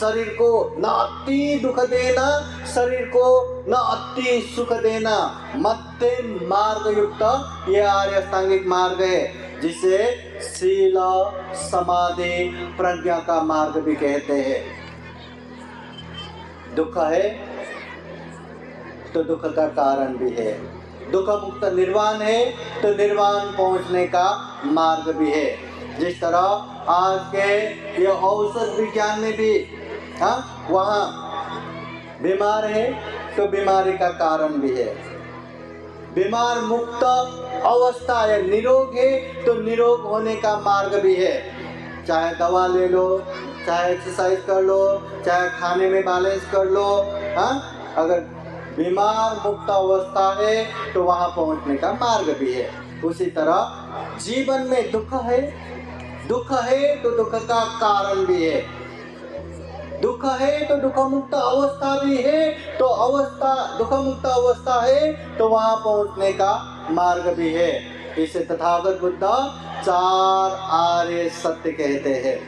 शरीर को न अति दुख देना, शरीर को न अति सुख देना, मध्यम मार्ग युक्त ये आर्य अष्टांगिक मार्ग है जिसे शील समाधि प्रज्ञा का मार्ग भी कहते हैं। दुख है तो दुख का कारण भी है। दुख मुक्त निर्वाण है तो निर्वाण पहुंचने का मार्ग भी है। जिस तरह आज के ये औषध विज्ञान में भी वहाँ बीमार है तो बीमारी का कारण भी है। बीमार मुक्त अवस्था या निरोग है तो निरोग होने का मार्ग भी है। चाहे दवा ले लो, चाहे एक्सरसाइज कर लो, चाहे खाने में बैलेंस कर लो। अगर बीमार मुक्त अवस्था है तो वहां पहुंचने का मार्ग भी है। उसी तरह जीवन में दुख है, दुख है तो दुख का कारण भी है, दुख है तो दुख मुक्त अवस्था भी है, तो अवस्था दुख मुक्त अवस्था है तो वहां पहुंचने का मार्ग भी है। इसे तथागत बुद्ध 4 आर्य सत्य कहते हैं।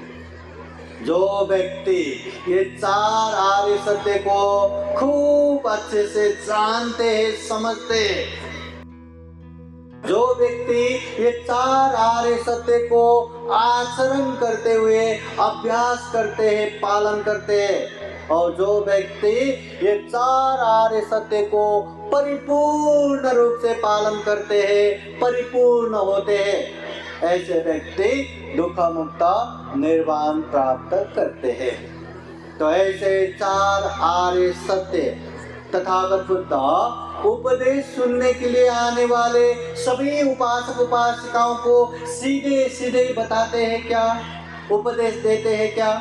जो व्यक्ति ये 4 आर्य सत्य को खूब अच्छे से जानते हैं, समझते हैं, जो व्यक्ति ये 4 आर्य सत्य को आचरण करते हुए अभ्यास करते हैं, पालन करते हैं, और जो व्यक्ति ये 4 आर्य सत्य को परिपूर्ण रूप से पालन करते हैं, परिपूर्ण होते हैं, ऐसे व्यक्ति दुख मुक्त निर्वाण प्राप्त करते हैं। तो ऐसे 4 आर्य सत्य तथागत बुद्ध उपदेश सुनने के लिए आने वाले सभी उपासक उपासिकाओं को सीधे सीधे बताते हैं क्या, उपदेश देते हैं क्या?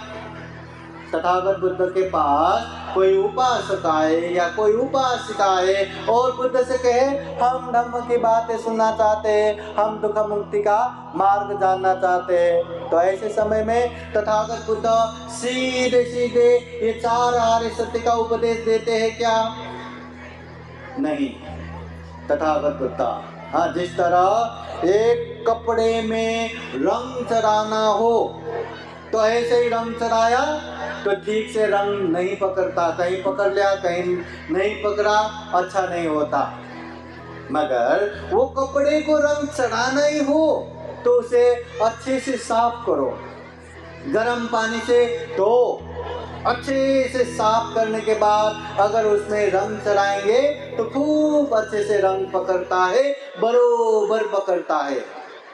तथागत बुद्ध के पास कोई उपासक आए या कोई उपासिका आए और बुद्ध से कहे हम धम्म की बातें सुनना चाहते हैं, हम दुख मुक्ति का मार्ग जानना चाहते हैं, तो ऐसे समय में तथागत बुद्ध सीधे सीधे ये 4 आर्य सत्य का उपदेश देते हैं क्या? नहीं। तथागत बुद्ध हाँ, जिस तरह एक कपड़े में रंग चढ़ाना हो तो ऐसे ही रंग चढ़ाया तो ठीक से रंग नहीं पकड़ता, कहीं पकड़ लिया कहीं नहीं पकड़ा, अच्छा नहीं होता। मगर वो कपड़े को रंग चढ़ाना ही हो तो उसे अच्छे से साफ करो, गर्म पानी से धो, अच्छे से साफ करने के बाद अगर उसमें रंग चढ़ाएंगे तो खूब अच्छे से रंग पकड़ता है, बरोबर पकड़ता है।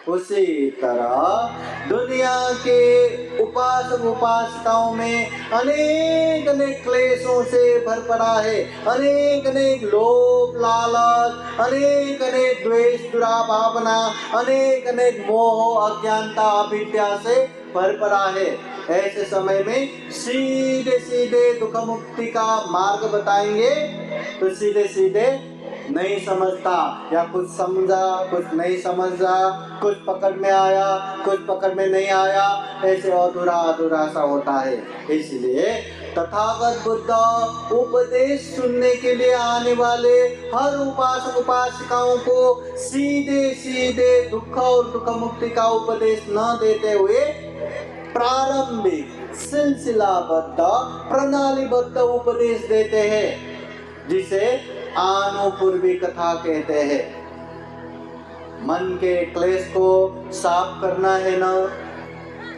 उसी तरह दुनिया के उपासक उपासिकाओं में अनेक अनेक क्लेशों से भर पड़ा है, अनेक अनेक लोभ लालच, अनेक अनेक द्वेष दुराभावना, अनेक अनेक मोह अज्ञानता अविद्या से भर पड़ा है। ऐसे समय में सीधे सीधे दुख मुक्ति का मार्ग बताएंगे तो सीधे सीधे नहीं समझता, या कुछ समझा कुछ नहीं समझा, कुछ पकड़ में आया कुछ पकड़ में नहीं आया, ऐसे अधूरा अधूरा सा होता है। इसलिए तथागत बुद्ध उपदेश सुनने के लिए आने वाले हर उपासक उपासिकाओं को सीधे सीधे दुख और दुख मुक्ति का उपदेश न देते हुए प्रारंभिक सिलसिलाबद्ध प्रणालीबद्ध उपदेश देते हैं, जिसे आनुपूर्वी कथा कहते हैं। मन के क्लेश को साफ करना है ना,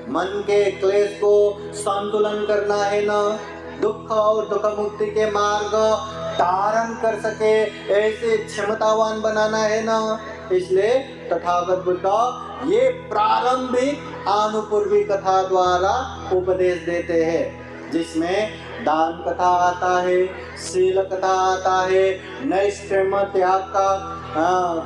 मन के क्लेश को संतुलन करना है ना, दुख और दुख मुक्ति के मार्ग धारण कर सके ऐसे क्षमतावान बनाना है ना। इसलिए तथागत बुद्ध ये प्रारंभिक आनुपूर्वी कथा द्वारा उपदेश देते हैं, जिसमें दान कथा आता है, शील कथा आता है, नैष्कर्म्य त्याग का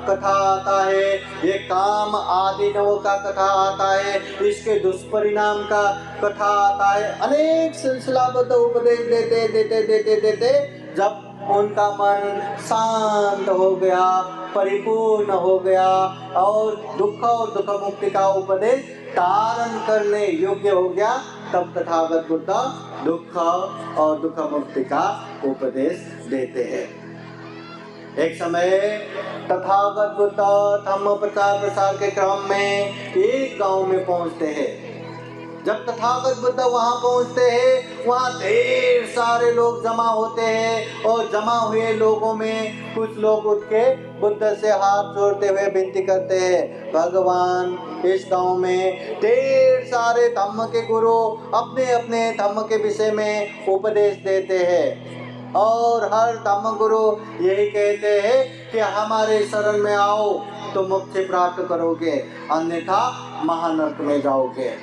कथा आता है, ये काम आदिनव का कथा आता है, इसके दुष्परिणाम का कथा आता है। अनेक सिलसिलाबद्ध उपदेश देते देते देते देते जब उनका मन शांत हो गया, परिपूर्ण हो गया और दुख मुक्ति का उपदेश धारण करने योग्य हो गया, तब तथागत बुद्ध दुख और दुख मुक्ति का उपदेश देते हैं। एक समय तथागत बुद्ध धम्म प्रचार प्रसार के क्रम में एक गांव में पहुंचते हैं। जब तथागत बुद्ध वहां पहुंचते हैं, वहां ढेर सारे लोग जमा होते हैं और जमा हुए लोगों में कुछ लोग उठ के बुद्ध से हाथ जोड़ते हुए विनती करते हैं, भगवान इस गांव में ढेर सारे धम्म के गुरु अपने अपने धम्म के विषय में उपदेश देते हैं और हर धम्म गुरु यही कहते हैं कि हमारे शरण में आओ तो मुक्ति प्राप्त करोगे, अन्यथा महानरक में जाओगे।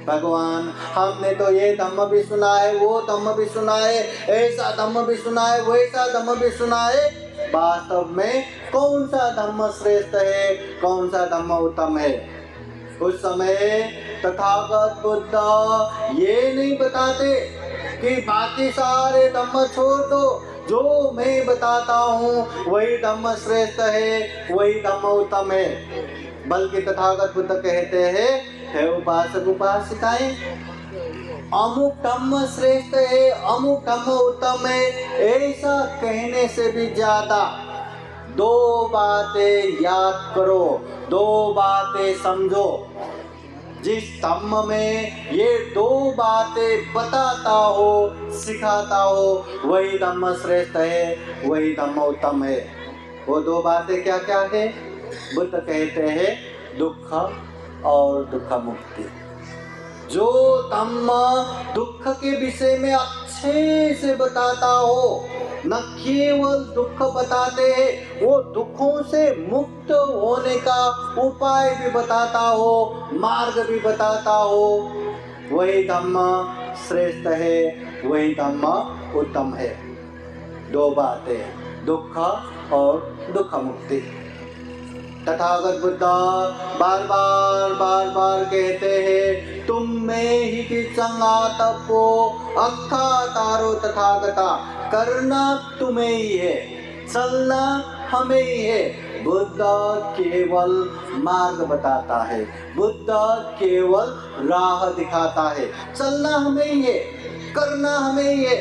भगवान हमने तो ये धम्म भी सुना है, वो धम्म भी सुना है, ऐसा धम्म भी सुना है, वैसा धम्म भी सुना है, वास्तव में कौन सा धम्म श्रेष्ठ है, कौन सा धम्म उत्तम है? उस समय तथागत बुद्ध ये नहीं बताते कि बाकी सारे धम्म छोड़ दो, जो मैं बताता हूँ वही धम्म श्रेष्ठ है, वही धम्म उत्तम है, बल्कि तथागत बुद्ध कहते हैं हे उपासक उपासिकाएं, अमुक धम्म श्रेष्ठ है, अमुक धम्म उत्तम है, ऐसा कहने से भी ज्यादा दो बातें याद करो, दो बातें समझो। जिस धम्म में ये दो बातें बताता हो, सिखाता हो, वही धम्म श्रेष्ठ है, वही धम्म उत्तम है। वो दो बातें क्या क्या है? बुद्ध कहते हैं दुख और दुख मुक्ति। जो धम्म दुख के विषय में अच्छे से बताता हो, न केवल दुख बताते हैं, वो दुखों से मुक्त होने का उपाय भी बताता हो, मार्ग भी बताता हो, वही धम्म श्रेष्ठ है, वही धम्म उत्तम है। दो बातें, दुख और दुख मुक्ति। तथागत बुद्ध बार बार कहते हैं, तुम में ही कि संगातपो अक्खा तारो तथागता, करना तुम्हें ही है, चलना हमें ही है। बुद्ध केवल मार्ग बताता है, बुद्ध केवल राह दिखाता है, चलना हमें ही है, करना हमें ही है।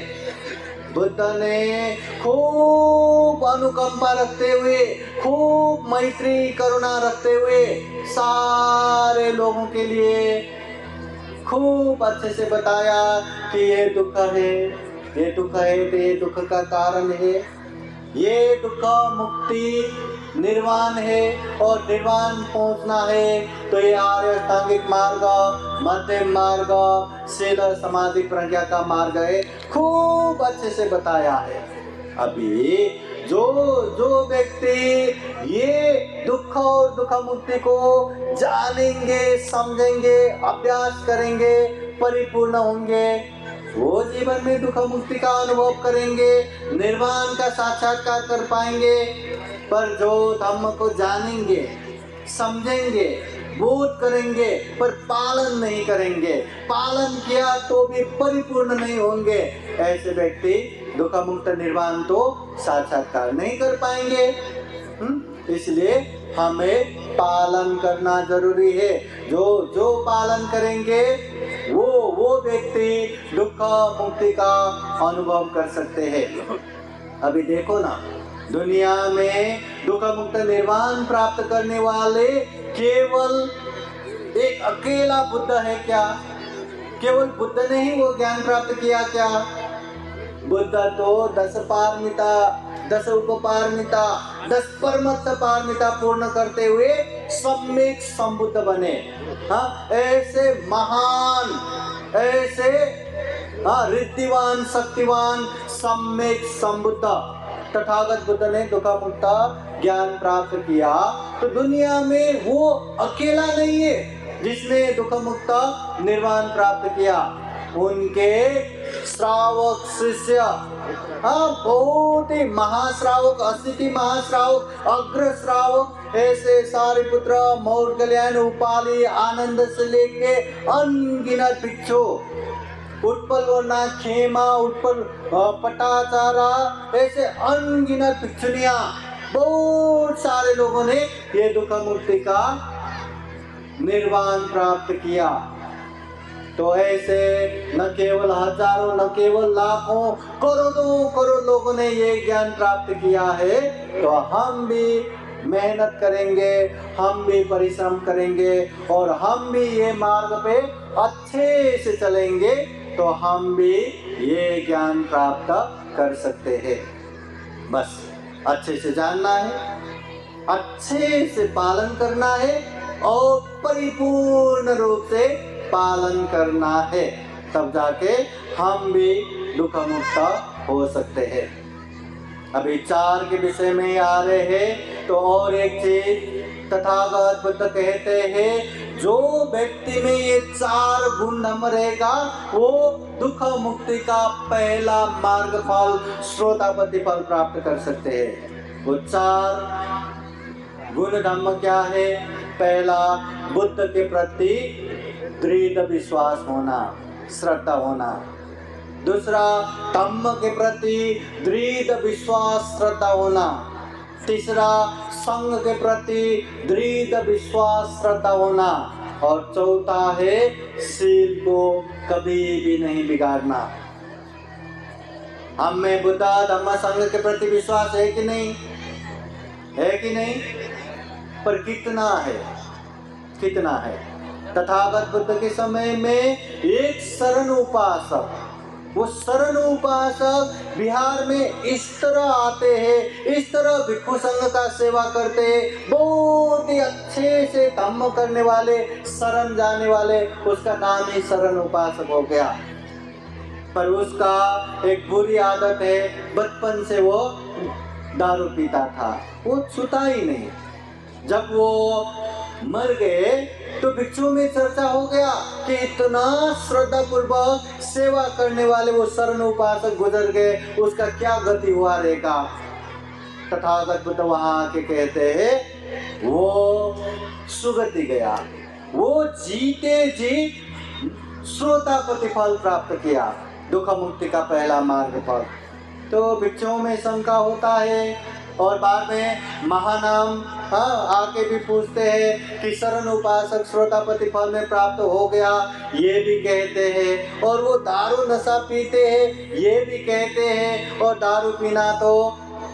बुद्ध ने खूब अनुकंपा रखते हुए, खूब मैत्री करुणा रखते हुए सारे लोगों के लिए खूब अच्छे से बताया कि ये दुख है, ये दुख है, तो ये दुख का कारण है, ये दुख मुक्ति निर्वाण है, और निर्वाण पहुंचना है तो ये आर्य अष्टांगिक मार्ग, मध्यम मार्ग, शील समाधि प्रज्ञा का मार्ग है, खूब अच्छे से बताया है। अभी जो व्यक्ति ये दुख और दुख मुक्ति को जानेंगे, समझेंगे, अभ्यास करेंगे, परिपूर्ण होंगे, वो जीवन में दुख मुक्ति का अनुभव करेंगे, निर्वाण का साक्षात्कार कर पाएंगे। पर जो धम्म को जानेंगे, समझेंगे, बोध करेंगे, पर पालन नहीं करेंगे, पालन किया तो भी परिपूर्ण नहीं होंगे, ऐसे व्यक्ति दुख मुक्त निर्वाण तो साक्षात्कार नहीं कर पाएंगे। इसलिए हमें पालन करना जरूरी है। जो पालन करेंगे वो व्यक्ति दुख मुक्ति का अनुभव कर सकते हैं। अभी देखो ना, दुनिया में दुख मुक्त निर्वाण प्राप्त करने वाले केवल एक अकेला बुद्ध है क्या? केवल बुद्ध ने ही वो ज्ञान प्राप्त किया क्या? बुद्ध तो 10 पारमिता, 10 उपपारमिता, 10 परमत्त पारमिता पूर्ण करते हुए सम्यक संबुद्ध बने। हाँ, ऐसे महान, ऐसे रिद्धिवान, शक्तिवान सम्यक संबुद्ध तथागत बुद्ध ने दुख मुक्त ज्ञान प्राप्त किया, तो दुनिया में वो अकेला नहीं है जिसने दुख मुक्त निर्वाण प्राप्त किया। उनके श्रावक शिष्य, बहुत ही महाश्रावक, 80 महाश्रावक, अग्र श्रावक, ऐसे सारिपुत्र, मौर्य, उपाली, आनंद से लेके अनगिनत भिक्षु, उत्पल वर्णा, खेमा, उत्पल पटाचारा, ऐसे अनगिनत भिक्षुनियां, बहुत सारे लोगों ने ये दुख मुक्ति का निर्वाण प्राप्त किया। तो ऐसे न केवल हजारों, न केवल लाखों, करोड़ों लोगों ने ये ज्ञान प्राप्त किया है। तो हम भी मेहनत करेंगे, हम भी परिश्रम करेंगे, और हम भी ये मार्ग पे अच्छे से चलेंगे, तो हम भी ये ज्ञान प्राप्त कर सकते हैं। बस अच्छे से जानना है, अच्छे से पालन करना है, और परिपूर्ण रूप से पालन करना है, तब जाके हम भी दुख मुक्त हो सकते हैं। अभी 4 के विषय में आ रहे हैं, तो और एक चीज तथागत बुद्ध कहते हैं, जो व्यक्ति में ये 4 गुण धम्म रहेगा, वो दुख मुक्ति का पहला मार्ग फल, श्रोतापति फल प्राप्त कर सकते हैं। वो 4 गुण धम्म क्या है? पहला, बुद्ध के प्रति दृढ़ विश्वास होना, श्रद्धा होना। दूसरा, धम्म के प्रति दृढ़ विश्वास, श्रद्धा होना। तीसरा, संघ के प्रति दृढ़ विश्वास, श्रद्धा होना। और चौथा है शील को कभी भी नहीं बिगाड़ना। हम में बुद्ध धम्म संघ के प्रति विश्वास है कि नहीं? है कि नहीं? पर कितना है? कितना है? तथागत बुद्ध के समय में एक शरण उपासक, वो शरण उपासक बिहार में इस तरह आते हैं, इस तरह भिक्षु संघ का सेवा करते हैं, बहुत ही अच्छे से धम्म करने वाले, शरण जाने वाले, उसका नाम ही शरण उपासक हो गया। पर उसका एक बुरी आदत है, बचपन से वो दारू पीता था, वो छूता ही नहीं। जब वो मर गए तो भिक्षु में चर्चा हो गया कि इतना श्रद्धा पूर्वक सेवा करने वाले वो शरण उपासक गुजर गए, उसका क्या गति हुआ रहेगा। तथागत बुद्ध वहां आके कहते हैं वो सुगति गया, वो जीते जी श्रोता प्रतिफल प्राप्त किया, दुख मुक्ति का पहला मार्ग फल। तो भिक्षुओं में शंका होता है और बाद में महानाम आके भी पूछते हैं कि शरण उपासक श्रोतापति फल में प्राप्त हो गया, ये भी कहते हैं, और वो दारू नशा पीते हैं, ये भी कहते हैं, और दारू पीना तो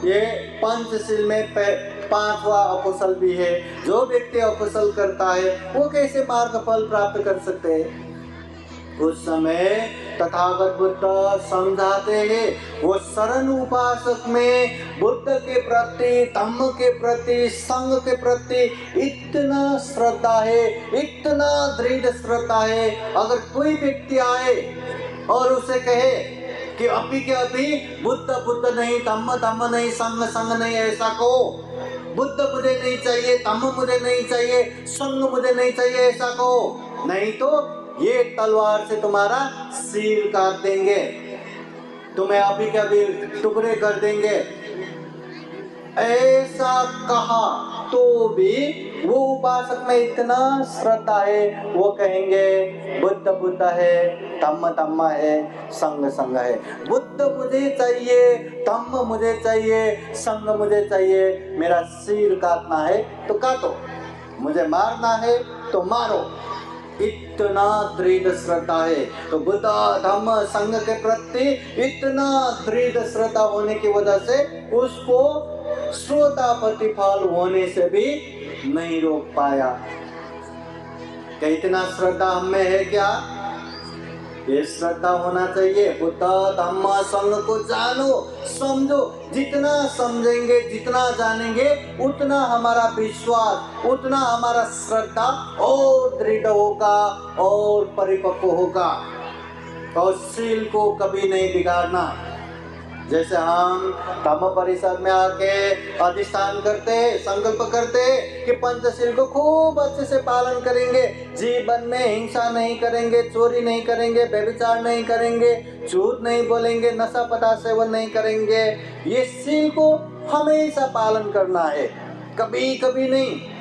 ये पंचशील में पांचवा अकुशल भी है। जो व्यक्ति अकुशल करता है वो कैसे मार्ग फल प्राप्त कर सकते हैं? उस समय तथागत बुद्ध समझाते हैं वो शरण उपासक में बुद्ध के प्रति, धम्म के प्रति, संघ के प्रति इतना श्रद्धा है, इतना दृढ़ श्रद्धा है। अगर कोई व्यक्ति आए और उसे कहे कि अभी के अभी बुद्ध बुद्ध नहीं, धम्म धम्म नहीं, संघ संघ नहीं, ऐसा कहो, बुद्ध मुझे नहीं चाहिए, धम्म मुझे नहीं चाहिए, संघ मुझे नहीं चाहिए, ऐसा कहो, नहीं तो ये तलवार से तुम्हारा सिर काट देंगे, तुम्हें अभी के अभी टुकड़े कर देंगे, ऐसा कहा तो भी वो उपासक में इतना श्रद्धा है, वो कहेंगे बुद्ध बुद्ध है, धम्म धम्म है, संघ संघ है। बुद्ध मुझे चाहिए, धम्म मुझे चाहिए, संघ मुझे चाहिए, मेरा सिर काटना है तो काटो, मुझे मारना है तो मारो, इतना दृढ़ श्रद्धा है। तो बुद्ध धम्म संघ के प्रति इतना दृढ़ श्रद्धा होने की वजह से उसको श्रोता प्रतिफल होने से भी नहीं रोक पाया। क्या इतना श्रद्धा हम में है क्या? ये श्रद्धा होना चाहिए। बुद्ध धम्म संघ को जानो, समझो, जितना समझेंगे, जितना जानेंगे, उतना हमारा विश्वास, उतना हमारा श्रद्धा और दृढ़ होगा और परिपक्व होगा। और शील को कभी नहीं बिगाड़ना। जैसे हम धम्म परिषद में आके अधिष्ठान करते हैं, संकल्प करते हैं कि पंचशील को खूब अच्छे से पालन करेंगे, जीवन में हिंसा नहीं करेंगे, चोरी नहीं करेंगे, व्यभिचार नहीं करेंगे, झूठ नहीं बोलेंगे, नशा पदार्थ सेवन नहीं करेंगे, ये शील को हमेशा पालन करना है, कभी कभी नहीं।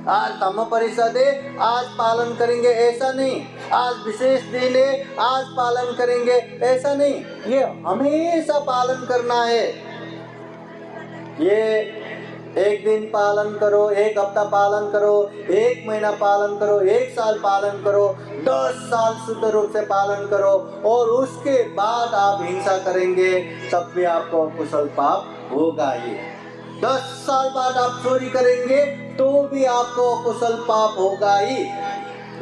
आज धम्म परिषद है, आज पालन करेंगे, ऐसा नहीं। आज विशेष दिन है, आज पालन करेंगे, ऐसा नहीं। ये हमेशा पालन करना है। ये एक दिन पालन करो, एक हफ्ता पालन करो, एक महीना पालन करो, एक साल पालन करो, 10 साल शुद्ध रूप से पालन करो, और उसके बाद आप हिंसा करेंगे तब भी आपको कुशल पाप होगा ही। 10 साल बाद आप चोरी करेंगे तो भी आपको कुशल पाप होगा ही।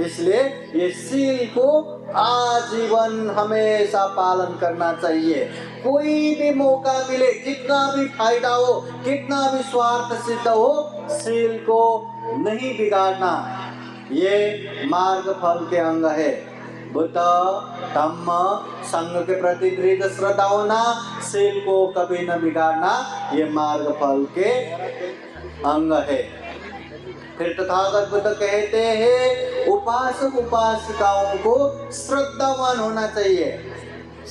इसलिए ये शील को आजीवन हमेशा पालन करना चाहिए। कोई भी मौका मिले, कितना भी फायदा हो, कितना भी स्वार्थ सिद्ध हो, शील को नहीं बिगाड़ना। ये मार्ग फल के अंग है। बुद्ध धम्म संघ के प्रति दृढ़ श्रद्धा होना, शील को कभी न बिगाड़ना, ये मार्ग फल के अंग है। फिर तथागत बुद्ध कहते हैं उपासक उपासिकाओं को श्रद्धावान होना चाहिए,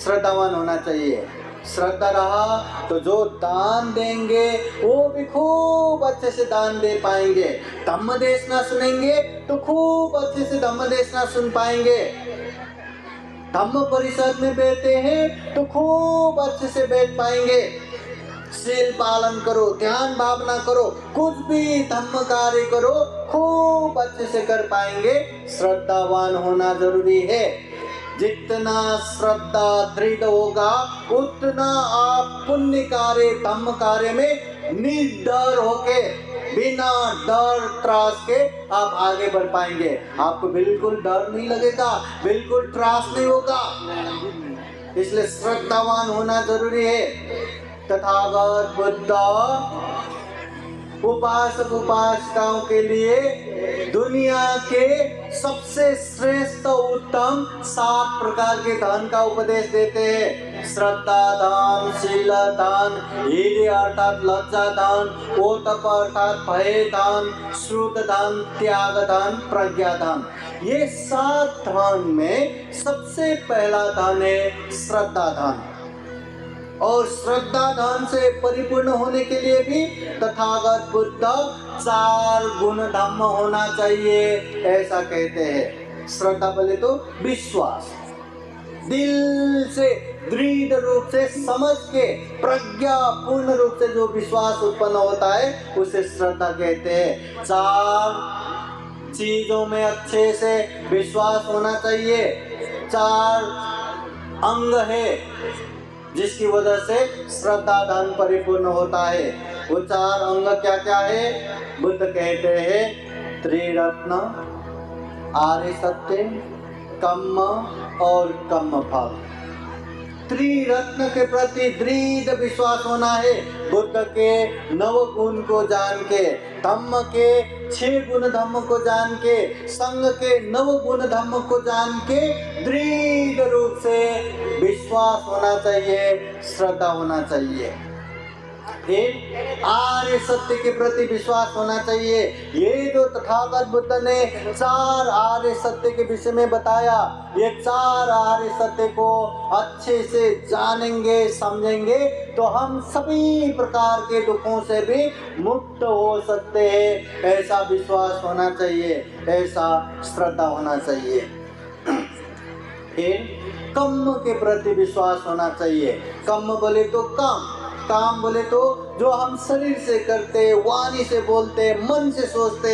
श्रद्धावान होना चाहिए। श्रद्धा रहा तो जो दान देंगे वो भी खूब अच्छे से दान दे पाएंगे। धम्म देशना सुनेंगे तो खूब अच्छे से धम्म देशना सुन पाएंगे। धम्म परिषद में बैठते हैं तो खूब अच्छे से बैठ पाएंगे। शील पालन करो, ध्यान भावना करो, कुछ भी धम्म कार्य करो, खूब अच्छे से कर पाएंगे। श्रद्धावान होना जरूरी है। जितना श्रद्धा दृढ़ होगा उतना आप पुण्य कार्य धम्म कार्य में निडर होके, बिना डर त्रास के आप आगे बढ़ पाएंगे। आपको बिल्कुल डर नहीं लगेगा, बिल्कुल त्रास नहीं होगा। इसलिए श्रद्धावान होना जरूरी है। तथागत बुद्ध उपासक उपासिकाओं के लिए दुनिया के सबसे श्रेष्ठ उत्तम 7 प्रकार के दान का उपदेश देते हैं। श्रद्धा दान, शील दान, हीर्य अर्थात लज्जा दान, ओतप अर्थात भय दान, श्रुत दान, त्याग दान, प्रज्ञा दान। ये 7 दान में सबसे पहला दान है श्रद्धा दान। और श्रद्धा दान से परिपूर्ण होने के लिए भी तथागत बुद्ध 4 गुण धम्म होना चाहिए, ऐसा कहते हैं। श्रद्धा बोले तो विश्वास, दिल से दृढ़ रूप से समझ के प्रज्ञा पूर्ण रूप से जो विश्वास उत्पन्न होता है उसे श्रद्धा कहते हैं। 4 चीजों में अच्छे से विश्वास होना चाहिए। 4 अंग है जिसकी वजह से श्रद्धा दान परिपूर्ण होता है। वो 4 अंग क्या क्या है? बुद्ध कहते हैं त्रिरत्न, आर्य सत्य, कर्म और कर्म फल। त्रिरत्न के प्रति दृढ़ विश्वास होना है। बुद्ध के 9 गुण को जान के, धम्म के 6 गुण धम्म को जान के, संघ के 9 गुण धम्म को जान के दृढ़ रूप से विश्वास होना चाहिए, श्रद्धा होना चाहिए। फिर आर्य सत्य के प्रति विश्वास होना चाहिए। ये जो तथागत बुद्ध ने 4 आर्य सत्य के विषय में बताया, ये 4 आर्य सत्य को अच्छे से जानेंगे, समझेंगे तो हम सभी प्रकार के दुखों से भी मुक्त हो सकते हैं। ऐसा विश्वास होना चाहिए, ऐसा श्रद्धा होना चाहिए। फिर कर्म के प्रति विश्वास होना चाहिए। कर्म बोले तो काम बोले तो जो हम शरीर से करते, वाणी से बोलते, मन से सोचते।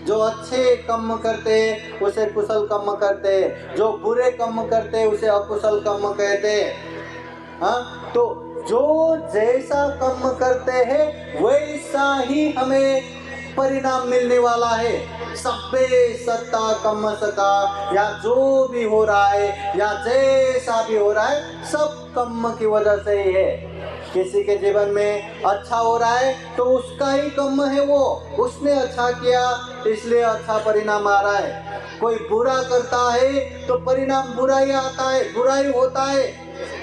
जो अच्छे कर्म करते उसे कुशल कर्म करते, जो बुरे कर्म करते उसे अकुशल कर्म कहते। हाँ, तो जो जैसा कर्म करते हैं वैसा ही हमें परिणाम मिलने वाला है। सब्बे सत्ता कर्म सका, या जो भी हो रहा है या जैसा भी हो रहा है सब कर्म की वजह से ही है। किसी के जीवन में अच्छा हो रहा है तो उसका ही कर्म है, वो उसने अच्छा किया इसलिए अच्छा परिणाम आ रहा है। कोई बुरा करता है तो परिणाम बुरा ही आता है, बुरा ही होता है,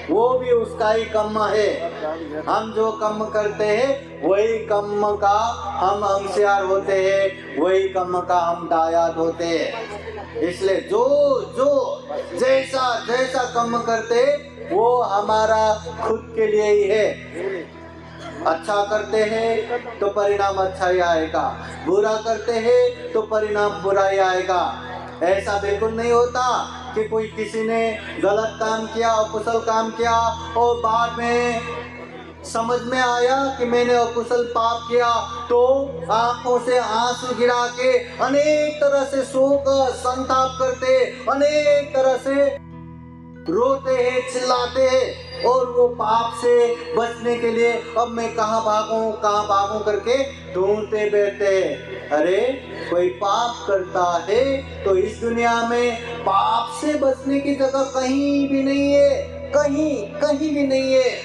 वो भी उसका ही कर्म है। हम जो कर्म करते हैं वही कर्म का हम अंशीदार होते हैं, वही कर्म का हम दायाद होते हैं। इसलिए जो जैसा जैसा कर्म करते वो हमारा खुद के लिए ही है। अच्छा करते हैं तो परिणाम अच्छा ही आएगा, बुरा करते हैं तो परिणाम बुरा ही आएगा। ऐसा बिल्कुल नहीं होता कि कोई किसी ने गलत काम किया, अकुशल काम किया और बाद में समझ में आया कि मैंने अकुशल पाप किया तो आंखों से आंसू गिरा के अनेक तरह से शोक संताप करते, अनेक तरह से रोते हैं, चिल्लाते हैं और वो पाप से बचने के लिए अब मैं कहाँ भागूं करके ढूंढते बैठते हैं। अरे कोई पाप करता है तो इस दुनिया में पाप से बचने की जगह कहीं भी नहीं है, कहीं भी नहीं है।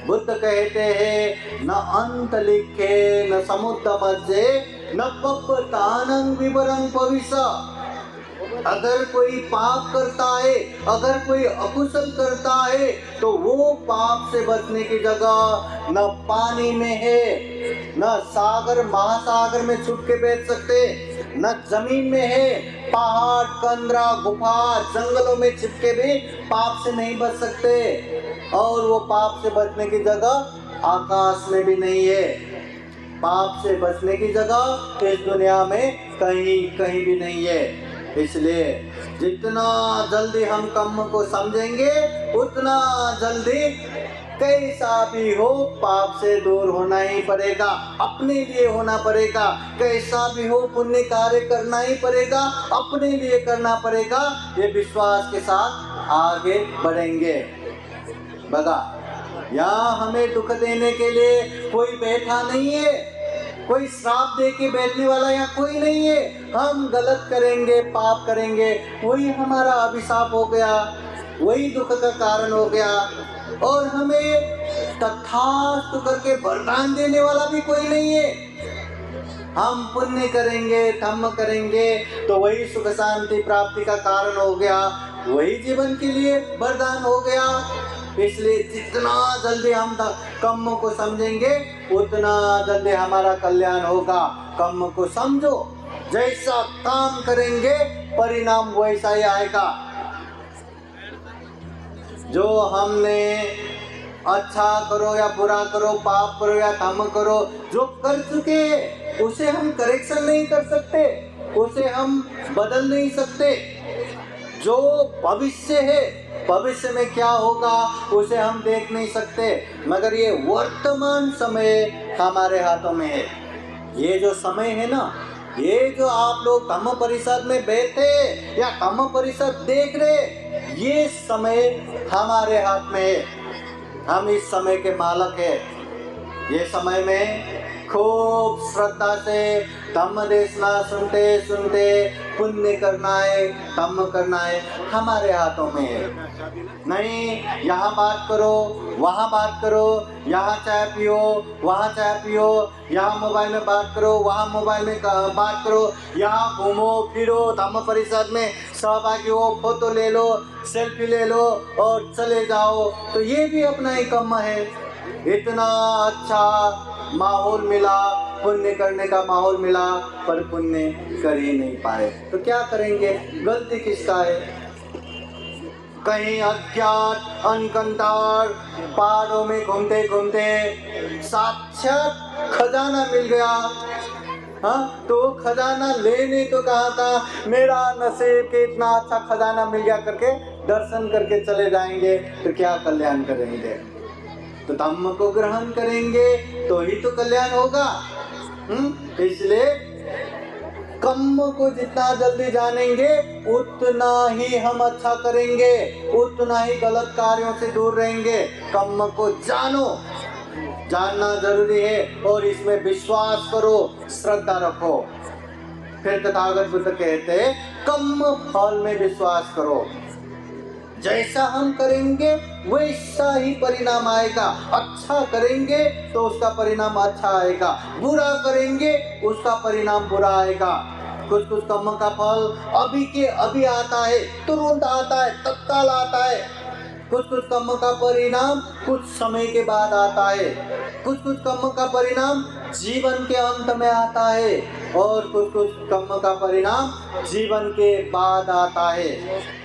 बुद्ध कहते हैं न अंत लिखे न समुद्र मध्य न पप्पतानं विवरं भविष्य। अगर कोई पाप करता है, अगर कोई अकुशल करता है तो वो पाप से बचने की जगह न पानी में है, न सागर महासागर में छुप के बैठ सकते, न जमीन में है, पहाड़ कंदरा गुफा जंगलों में छिपके भी पाप से नहीं बच सकते। और वो पाप से बचने की जगह आकाश में भी नहीं है। पाप से बचने की जगह इस दुनिया में कहीं भी नहीं है। इसलिए जितना जल्दी हम कर्म को समझेंगे उतना जल्दी कैसा भी हो पाप से दूर होना ही पड़ेगा, अपने लिए होना पड़ेगा। कैसा भी हो पुण्य कार्य करना ही पड़ेगा, अपने लिए करना पड़ेगा। ये विश्वास के साथ आगे बढ़ेंगे। बगा यहाँ हमें दुख देने के लिए कोई बैठा नहीं है, कोई श्राप दे के बैठने वाला यहाँ कोई नहीं है। हम गलत करेंगे, पाप करेंगे, वही हमारा अभिशाप हो गया, वही दुख का कारण हो गया। और हमें तथास्तु करके वरदान देने वाला भी कोई नहीं है। हम पुण्य करेंगे, धर्म करेंगे तो वही सुख शांति प्राप्ति का कारण हो गया, वही जीवन के लिए वरदान हो गया। इसलिए जितना जल्दी हम कर्म को समझेंगे उतना जल्दी हमारा कल्याण होगा। कर्म को समझो, जैसा काम करेंगे परिणाम वैसा ही आएगा। जो हमने अच्छा करो या बुरा करो, पाप करो या धर्म करो, जो कर चुके उसे हम करेक्शन नहीं कर सकते, उसे हम बदल नहीं सकते। जो भविष्य है, भविष्य में क्या होगा उसे हम देख नहीं सकते, मगर ये वर्तमान समय हमारे हाथों में है। ये जो समय है ना, ये जो आप लोग धम्म परिषद में बैठे या धम्म परिषद देख रहे, ये समय हमारे हाथ में है। हम इस समय के मालक है। ये समय में खूब श्रद्धा से धम्म देशना सुनते सुनते पुण्य करना है, धम्म करना है, हमारे हाथों में है। नहीं यहाँ बात करो, वहाँ बात करो, यहाँ चाय पियो, वहाँ चाय पियो, यहाँ मोबाइल में बात करो, वहाँ मोबाइल में बात करो, यहाँ घूमो फिरो, धम्म परिषद में सहभागी हो, फोटो ले लो, सेल्फी ले लो और चले जाओ, तो ये भी अपना ही कर्म है। इतना अच्छा माहौल मिला, पुण्य करने का माहौल मिला, पर पुण्य कर ही नहीं पाए, तो क्या करेंगे? गलती किसका है? कहीं अज्ञात अनकंतार पहाड़ों में घूमते घूमते साक्षात खजाना मिल गया। हाँ, तो खजाना लेने तो कहा था, मेरा नसीब के इतना अच्छा खजाना मिल गया करके दर्शन करके चले जाएंगे, तो क्या कल्याण करेंगे? तो धम्म को ग्रहण करेंगे तो ही तो कल्याण होगा। इसलिए कर्म को जितना जल्दी जानेंगे उतना ही हम अच्छा करेंगे, उतना ही गलत कार्यों से दूर रहेंगे। कर्म को जानो, जानना जरूरी है और इसमें विश्वास करो, श्रद्धा रखो। फिर तथागत बुद्ध कहते हैं कर्म फल में विश्वास करो। जैसा हम करेंगे वैसा ही परिणाम आएगा। अच्छा करेंगे तो उसका परिणाम अच्छा आएगा, बुरा करेंगे उसका परिणाम बुरा आएगा। कुछ कुछ कर्म का फल अभी के अभी आता है, तुरंत आता है, तत्काल आता है। कुछ कुछ कर्म का परिणाम कुछ समय के बाद आता है। कुछ कुछ कर्म का परिणाम जीवन के अंत में आता है और कुछ कुछ कर्म का परिणाम जीवन के बाद आता है।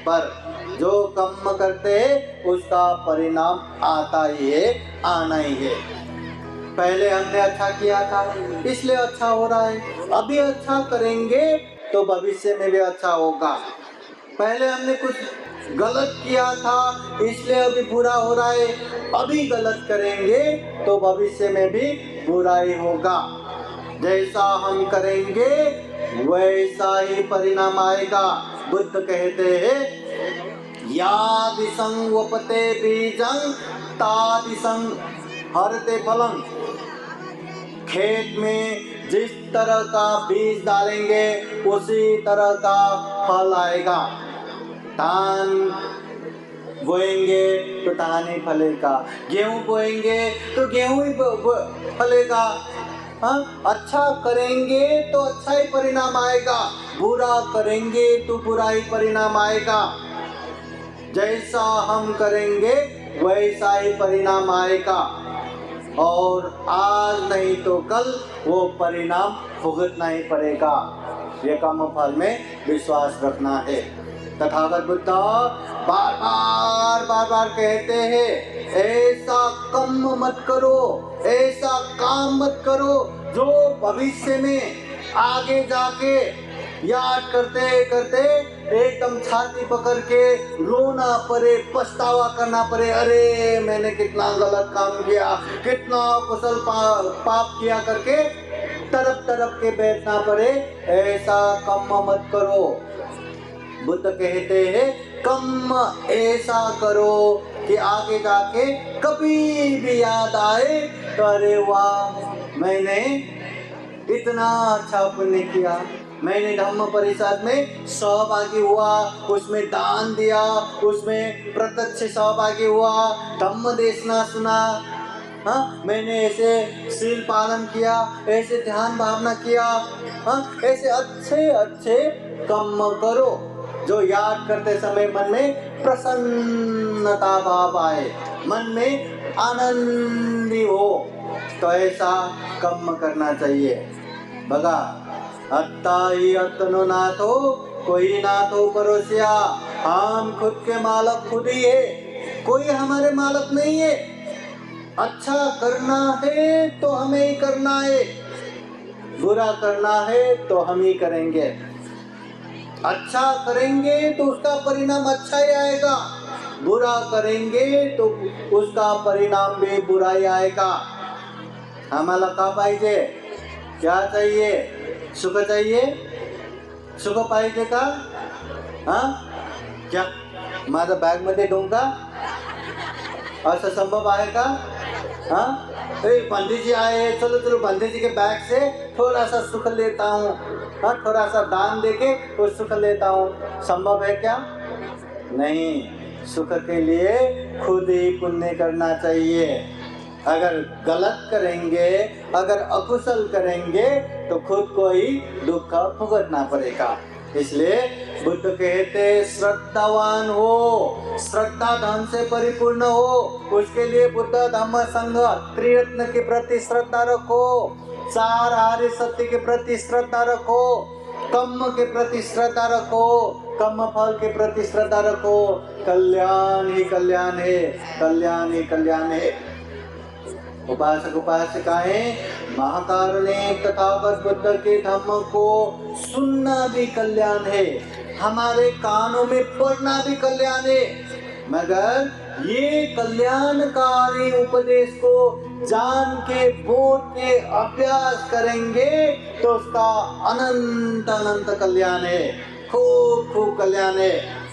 पर जो कर्म करते हैं उसका परिणाम आता ही है, आना ही है। पहले हमने अच्छा किया था इसलिए अच्छा हो रहा है, अभी अच्छा करेंगे तो भविष्य में भी अच्छा होगा। पहले हमने कुछ गलत किया था इसलिए अभी बुरा हो रहा है, अभी गलत करेंगे तो भविष्य में भी बुरा ही होगा। जैसा हम करेंगे वैसा ही परिणाम आएगा। बुद्ध कहते हैं यादिसं वपते बीजं तादिसं हरते फलं। खेत में जिस तरह का बीज डालेंगे उसी तरह का फल आएगा। धान बोएंगे तो धान ही फलेगा, गेहूं बोएंगे तो गेहूं ही फलेगा। हाँ, अच्छा करेंगे तो अच्छा ही परिणाम आएगा, बुरा करेंगे तो बुरा ही परिणाम आएगा। जैसा हम करेंगे वैसा ही परिणाम आएगा और आज नहीं तो कल वो परिणाम भुगतना ही पड़ेगा। ये कर्म फल में विश्वास रखना है। तथागत बुद्ध बार बार कहते हैं ऐसा कर्म मत करो, ऐसा काम मत करो जो भविष्य में आगे जाके याद करते करते एकदम छाती पकड़ के रोना पड़े, पछतावा करना पड़े, अरे मैंने कितना गलत काम किया, कितना कुशल पाप किया करके तरफ तरफ के बैठना पड़े, ऐसा कम मत करो। बुद्ध कहते हैं कम ऐसा करो कि आगे जाके कभी भी याद आए तो अरे वाह, मैंने इतना अच्छा पुण्य किया, मैंने धम्म परिषद में सहभागी हुआ, उसमें दान दिया, उसमें प्रत्यक्ष सहभागी हुआ, धम्म देशना सुना, हाँ मैंने ऐसे शील पालन किया, ऐसे ध्यान भावना किया, हाँ ऐसे अच्छे अच्छे कर्म करो जो याद करते समय मन में प्रसन्नता भाव आए, मन में आनंदी हो, तो ऐसा कर्म करना चाहिए। बघा, अत्ता ही अतनो नाथो कोई नाथो परोसिया, हम खुद के मालक खुद ही है, कोई हमारे मालक नहीं है। अच्छा करना है तो हमें ही करना है, बुरा करना है तो हम ही करेंगे। अच्छा करेंगे तो उसका परिणाम अच्छा ही आएगा, बुरा करेंगे तो उसका परिणाम भी बुरा ही आएगा। हमारा का पाहिजे, क्या चाहिए, सुख चाहिए, सुख पाहिजे का? हाँ क्या माझ्या बॅग मध्ये ठेवून का, असं संभव आहे का? हाँ पंडित जी आए, चलो चलो पंडित जी के बैग से थोड़ा सा सुख लेता हूँ, हाँ थोड़ा सा दान देके तो सुख लेता हूँ, संभव है क्या? नहीं, सुख के लिए खुद ही पुण्य करना चाहिए। अगर गलत करेंगे, अगर अकुशल करेंगे तो खुद को ही दुख भुगतना पड़ेगा। इसलिए बुद्ध कहते श्रद्धावान हो, श्रद्धा धन से परिपूर्ण हो, उसके लिए बुद्ध धम्म संघ त्रिरत्न के प्रति श्रद्धा रखो, चार आर्य सत्य के प्रति श्रद्धा रखो, कर्म के प्रति श्रद्धा रखो, कर्म फल के प्रति श्रद्धा रखो, कल्याण ही कल्याण है, कल्याण ही कल्याण है। उपासक उपासिकाएं महाकारुणिक तथागत बुद्ध के धम्म को सुनना भी कल्याण है, हमारे कानों में पढ़ना भी कल्याण है, मगर ये कल्याणकारी उपदेश को जान के बोध के अभ्यास करेंगे तो उसका अनंत अनंत कल्याण है, खूब खूब कल्याण है।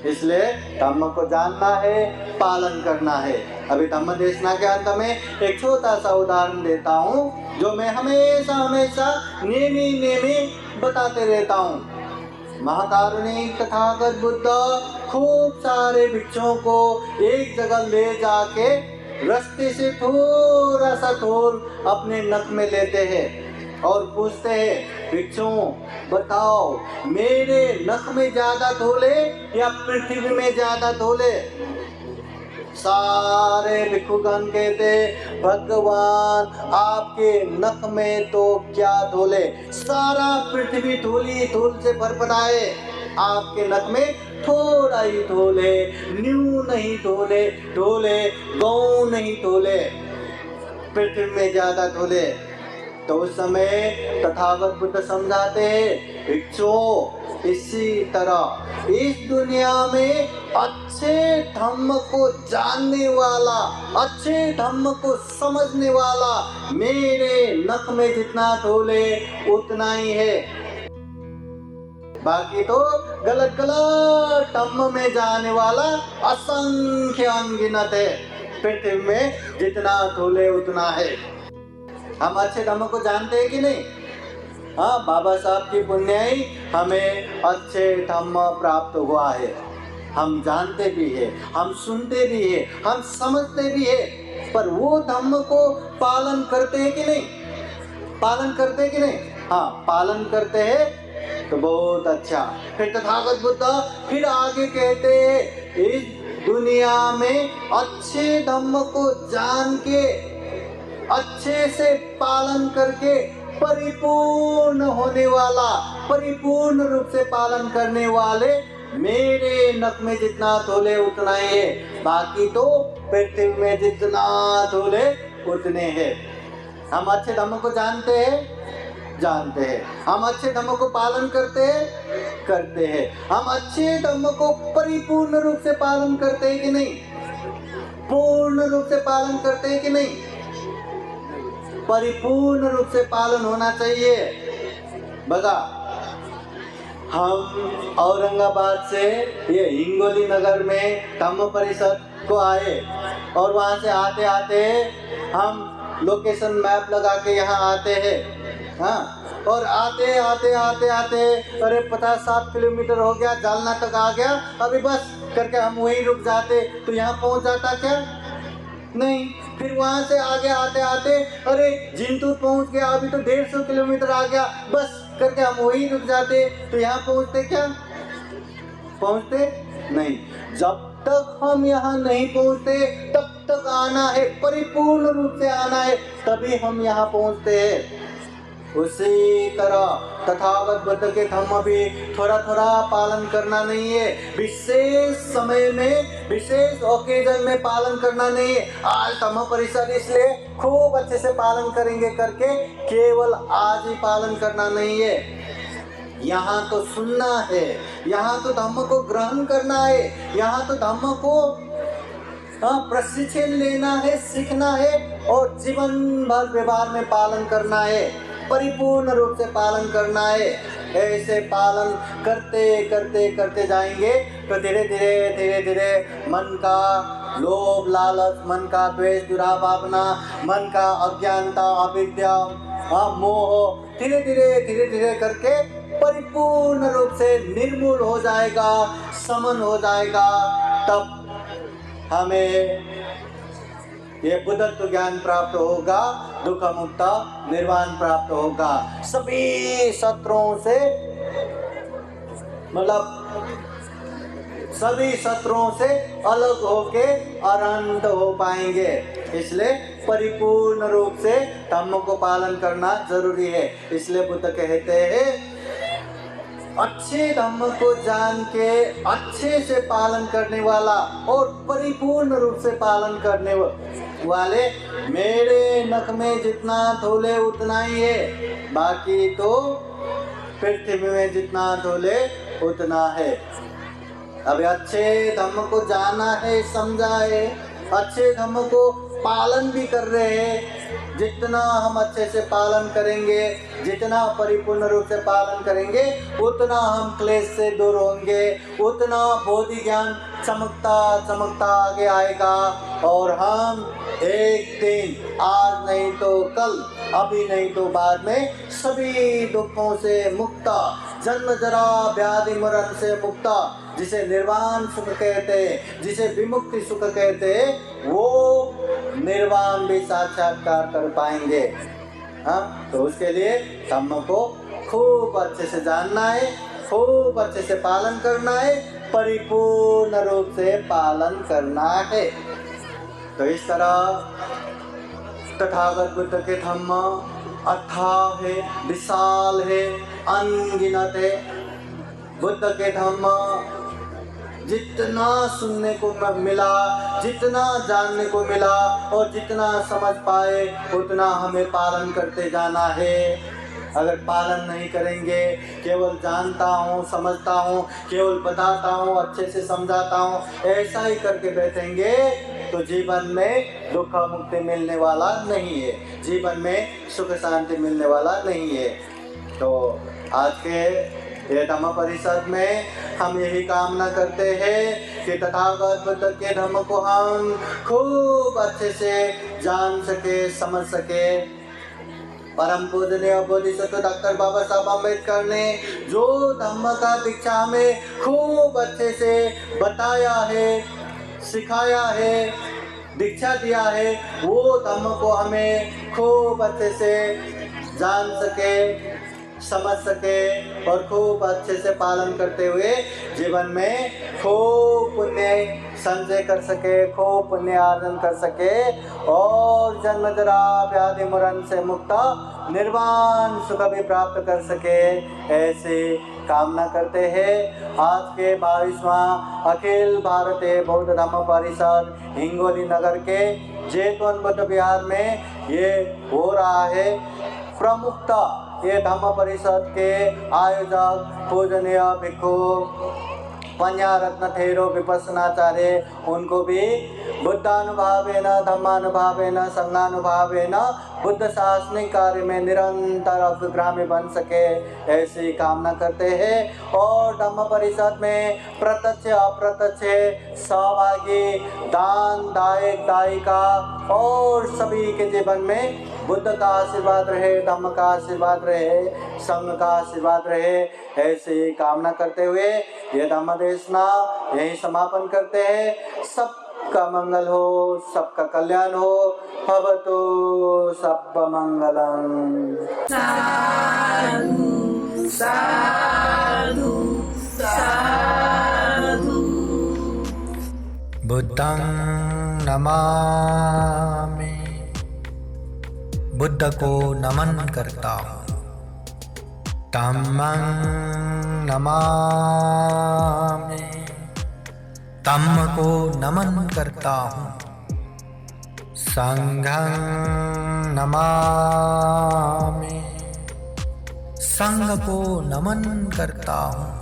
इसलिए धम्म को जानना है, पालन करना है। अभी धम्म देशना के अंत में एक छोटा सा उदाहरण देता हूँ जो मैं हमेशा हमेशा नेमी बताते रहता हूँ। महाकारुणिक तथागत बुद्ध खूब सारे भिक्षुओं को एक जगह ले जाके रास्ते से थोड़ा सा धूल अपने नख में लेते हैं और पूछते हैं, भिक्षुओं बताओ मेरे नख में ज्यादा धूल है या पृथ्वी में ज्यादा धूल है? सारे भिक्षुगण कहते, भगवान आपके नख में तो क्या धूल है, सारा पृथ्वी धूल ही धूल से भर पड़ा है, आपके नख में थोड़ा ही धूल है, न्यू नहीं धूल है, धूल है गौ नहीं धूल है, पृथ्वी में ज्यादा धूल है। तो उस समय तथागत बुद्ध समझाते हैं, भिक्षुओं इसी तरह इस दुनिया में अच्छे धम्म को जानने वाला, अच्छे धम्म को समझने वाला मेरे नख में जितना धूल है उतना ही है, बाकी तो गलत गलत धम्म में जाने वाला असंख्य अनगिनत है, पृथ्वी में जितना धूल है उतना है। हम अच्छे धम्म को जानते हैं कि नहीं? हाँ, बाबा साहब की पुण्याई हमें अच्छे धम्म प्राप्त हुआ है, हम जानते भी हैं, हम सुनते भी हैं, हम समझते भी हैं, पर वो धम्म को पालन करते हैं कि नहीं? पालन करते हैं कि नहीं? हाँ, पालन करते हैं तो बहुत अच्छा। फिर तथागत बुद्ध फिर आगे कहते हैं, इस दुनिया में अच्छे धम्म को जान के अच्छे से पालन करके परिपूर्ण होने वाला, परिपूर्ण रूप से पालन करने वाले मेरे नख में जितना धूल है उतना ही है, बाकी तो पृथ्वी में जितना धूल है उतने हैं। हम अच्छे धम्म को जानते हैं, जानते हैं। हम अच्छे धर्म को पालन करते हैं। हम अच्छे धर्म को परिपूर्ण रूप से पालन करते हैं कि नहीं? पूर्ण रूप से पालन करते हैं कि नहीं? परिपूर्ण रूप से पालन होना चाहिए। बगा, हम औरंगाबाद से ये हिंगोली नगर में धम्म परिषद को आए और वहाँ से आते आते हम लोकेशन मैप लगा के यहाँ आते हैं। हाँ, और आते अरे 50-60 किलोमीटर हो गया, जालना तक आ गया, अभी बस करके हम वहीं रुक जाते तो यहाँ पहुँच जाता क्या? नहीं। फिर वहाँ से आगे आते अरे जिंतूर पहुँच गया, अभी तो 150 किलोमीटर आ गया, बस करके हम वहीं रुक जाते तो यहाँ पहुँचते क्या? पहुँचते नहीं। जब तक हम यहाँ नहीं पहुँचते तब तक आना है, परिपूर्ण रूप से आना है, तभी हम यहाँ पहुँचते हैं। उसी तरह तथागत बुद्ध के धम्म भी थोड़ा थोड़ा पालन करना नहीं है, विशेष समय में विशेष ओकेजन में पालन करना नहीं है। आज धम्म परिषद इसलिए खूब अच्छे से पालन करेंगे करके केवल आज ही पालन करना नहीं है। यहाँ तो सुनना है, यहाँ तो धम्म को ग्रहण करना है, यहाँ तो धम्म को प्रशिक्षण लेना है, सीखना है और जीवन भर व्यवहार में पालन करना है, परिपूर्ण रूप से पालन करना है। ऐसे पालन करते जाएंगे तो धीरे धीरे मन का लोभ लालच, मन का द्वेष दुराभावना, मन का अज्ञानता अविद्या मोह धीरे धीरे करके परिपूर्ण रूप से निर्मूल हो जाएगा, समन हो जाएगा। तब हमें ये बुद्धत्व ज्ञान प्राप्त होगा, दुख मुक्त निर्वाण प्राप्त होगा। सभी शत्रुओं से सभी शत्रुओं से अलग होके अरहंत हो पाएंगे। इसलिए परिपूर्ण रूप से धम्म को पालन करना जरूरी है। इसलिए बुद्ध कहते हैं अच्छे धम्म को जान के अच्छे से पालन करने वाला और परिपूर्ण रूप से पालन करने वाले, मेरे नख में जितना धूले उतना ही है, बाकी तो पृथ्वी में जितना धूले उतना है। अभी अच्छे धम्म को जाना है, समझा है, अच्छे धम्म को पालन भी कर रहे हैं। जितना हम अच्छे से पालन करेंगे, जितना परिपूर्ण रूप से पालन करेंगे, उतना हम क्लेश से दूर होंगे, उतना बोधि ज्ञान चमकता आगे आएगा और हम एक दिन, आज नहीं तो कल, अभी नहीं तो बाद में सभी दुखों से मुक्त, जन्म जरा व्याधि मरण से मुक्त, जिसे निर्वाण सुख कहते हैं, जिसे विमुक्ति सुख कहते हैं, वो निर्वाण भी साक्षात्कार कर पाएंगे। हाँ, तो उसके लिए धम्म को खूब अच्छे से जानना है, खूब अच्छे से पालन करना है, परिपूर्ण रूप से पालन करना है। तो इस तरह तथागत बुद्ध के धम्म अथाह है, विशाल है, अनगिनत है। बुद्ध के धम्म जितना सुनने को मिला, जितना जानने को मिला और जितना समझ पाए, उतना हमें पालन करते जाना है। अगर पालन नहीं करेंगे, केवल जानता हूँ, समझता हूँ, केवल बताता हूँ, अच्छे से समझाता हूँ, ऐसा ही करके बैठेंगे तो जीवन में दुख मुक्ति मिलने वाला नहीं है, जीवन में सुख शांति मिलने वाला नहीं है। तो आज के ये धम्म परिषद में हम यही कामना करते हैं कि तथागत बुद्ध के धम्म को हम खूब अच्छे से जान सके, समझ सके। परम पूजनीय बोधिसत्व डॉक्टर बाबा साहब अम्बेडकर ने जो धम्म का दीक्षा में खूब अच्छे से बताया है, सिखाया है, दीक्षा दिया है, वो धम्म को हमें खूब अच्छे से जान सके, समझ सके और खूब अच्छे से पालन करते हुए जीवन में खूब पुण्य संचय कर सके, खूब पुण्य अर्जन कर सके और जन्म जरा व्याधि मरण से मुक्त निर्वाण सुख भी प्राप्त कर सके, ऐसी कामना करते हैं। आज के 22वां अखिल भारतीय बौद्ध धम्म परिषद हिंगोली नगर के जेतवन बुद्ध विहार में ये हो रहा है। प्रमुखता ये धम्म परिषद के आयोजक पूजनीय भिक्षु पंजारत्न थेरो विपस्सनाचार्य, उनको भी बुद्धानुभावेन धम्मानुभावेन संघानुभावेन बुद्ध शासनिक कार्य में निरंतर अग्रगामी बन सके, ऐसी कामना करते हैं। और धम्म परिषद में प्रत्यक्ष अप्रत्यक्ष सहभागी दान दायक दायिका और सभी के जीवन में बुद्ध का आशीर्वाद रहे, धम्म का आशीर्वाद रहे, संघ का आशीर्वाद रहे, ऐसी कामना करते हुए ये धम्म देशना यही समापन करते हैं। सबका मंगल हो, सबका कल्याण हो। भवतु सब मंगलम। साधु साधु साधु। बुद्धं नमामि, बुद्ध को नमन करता हूँ। धम्मं नमामि, धम्म को नमन करता हूँ। संघं नमामि, संघ को नमन करता हूँ।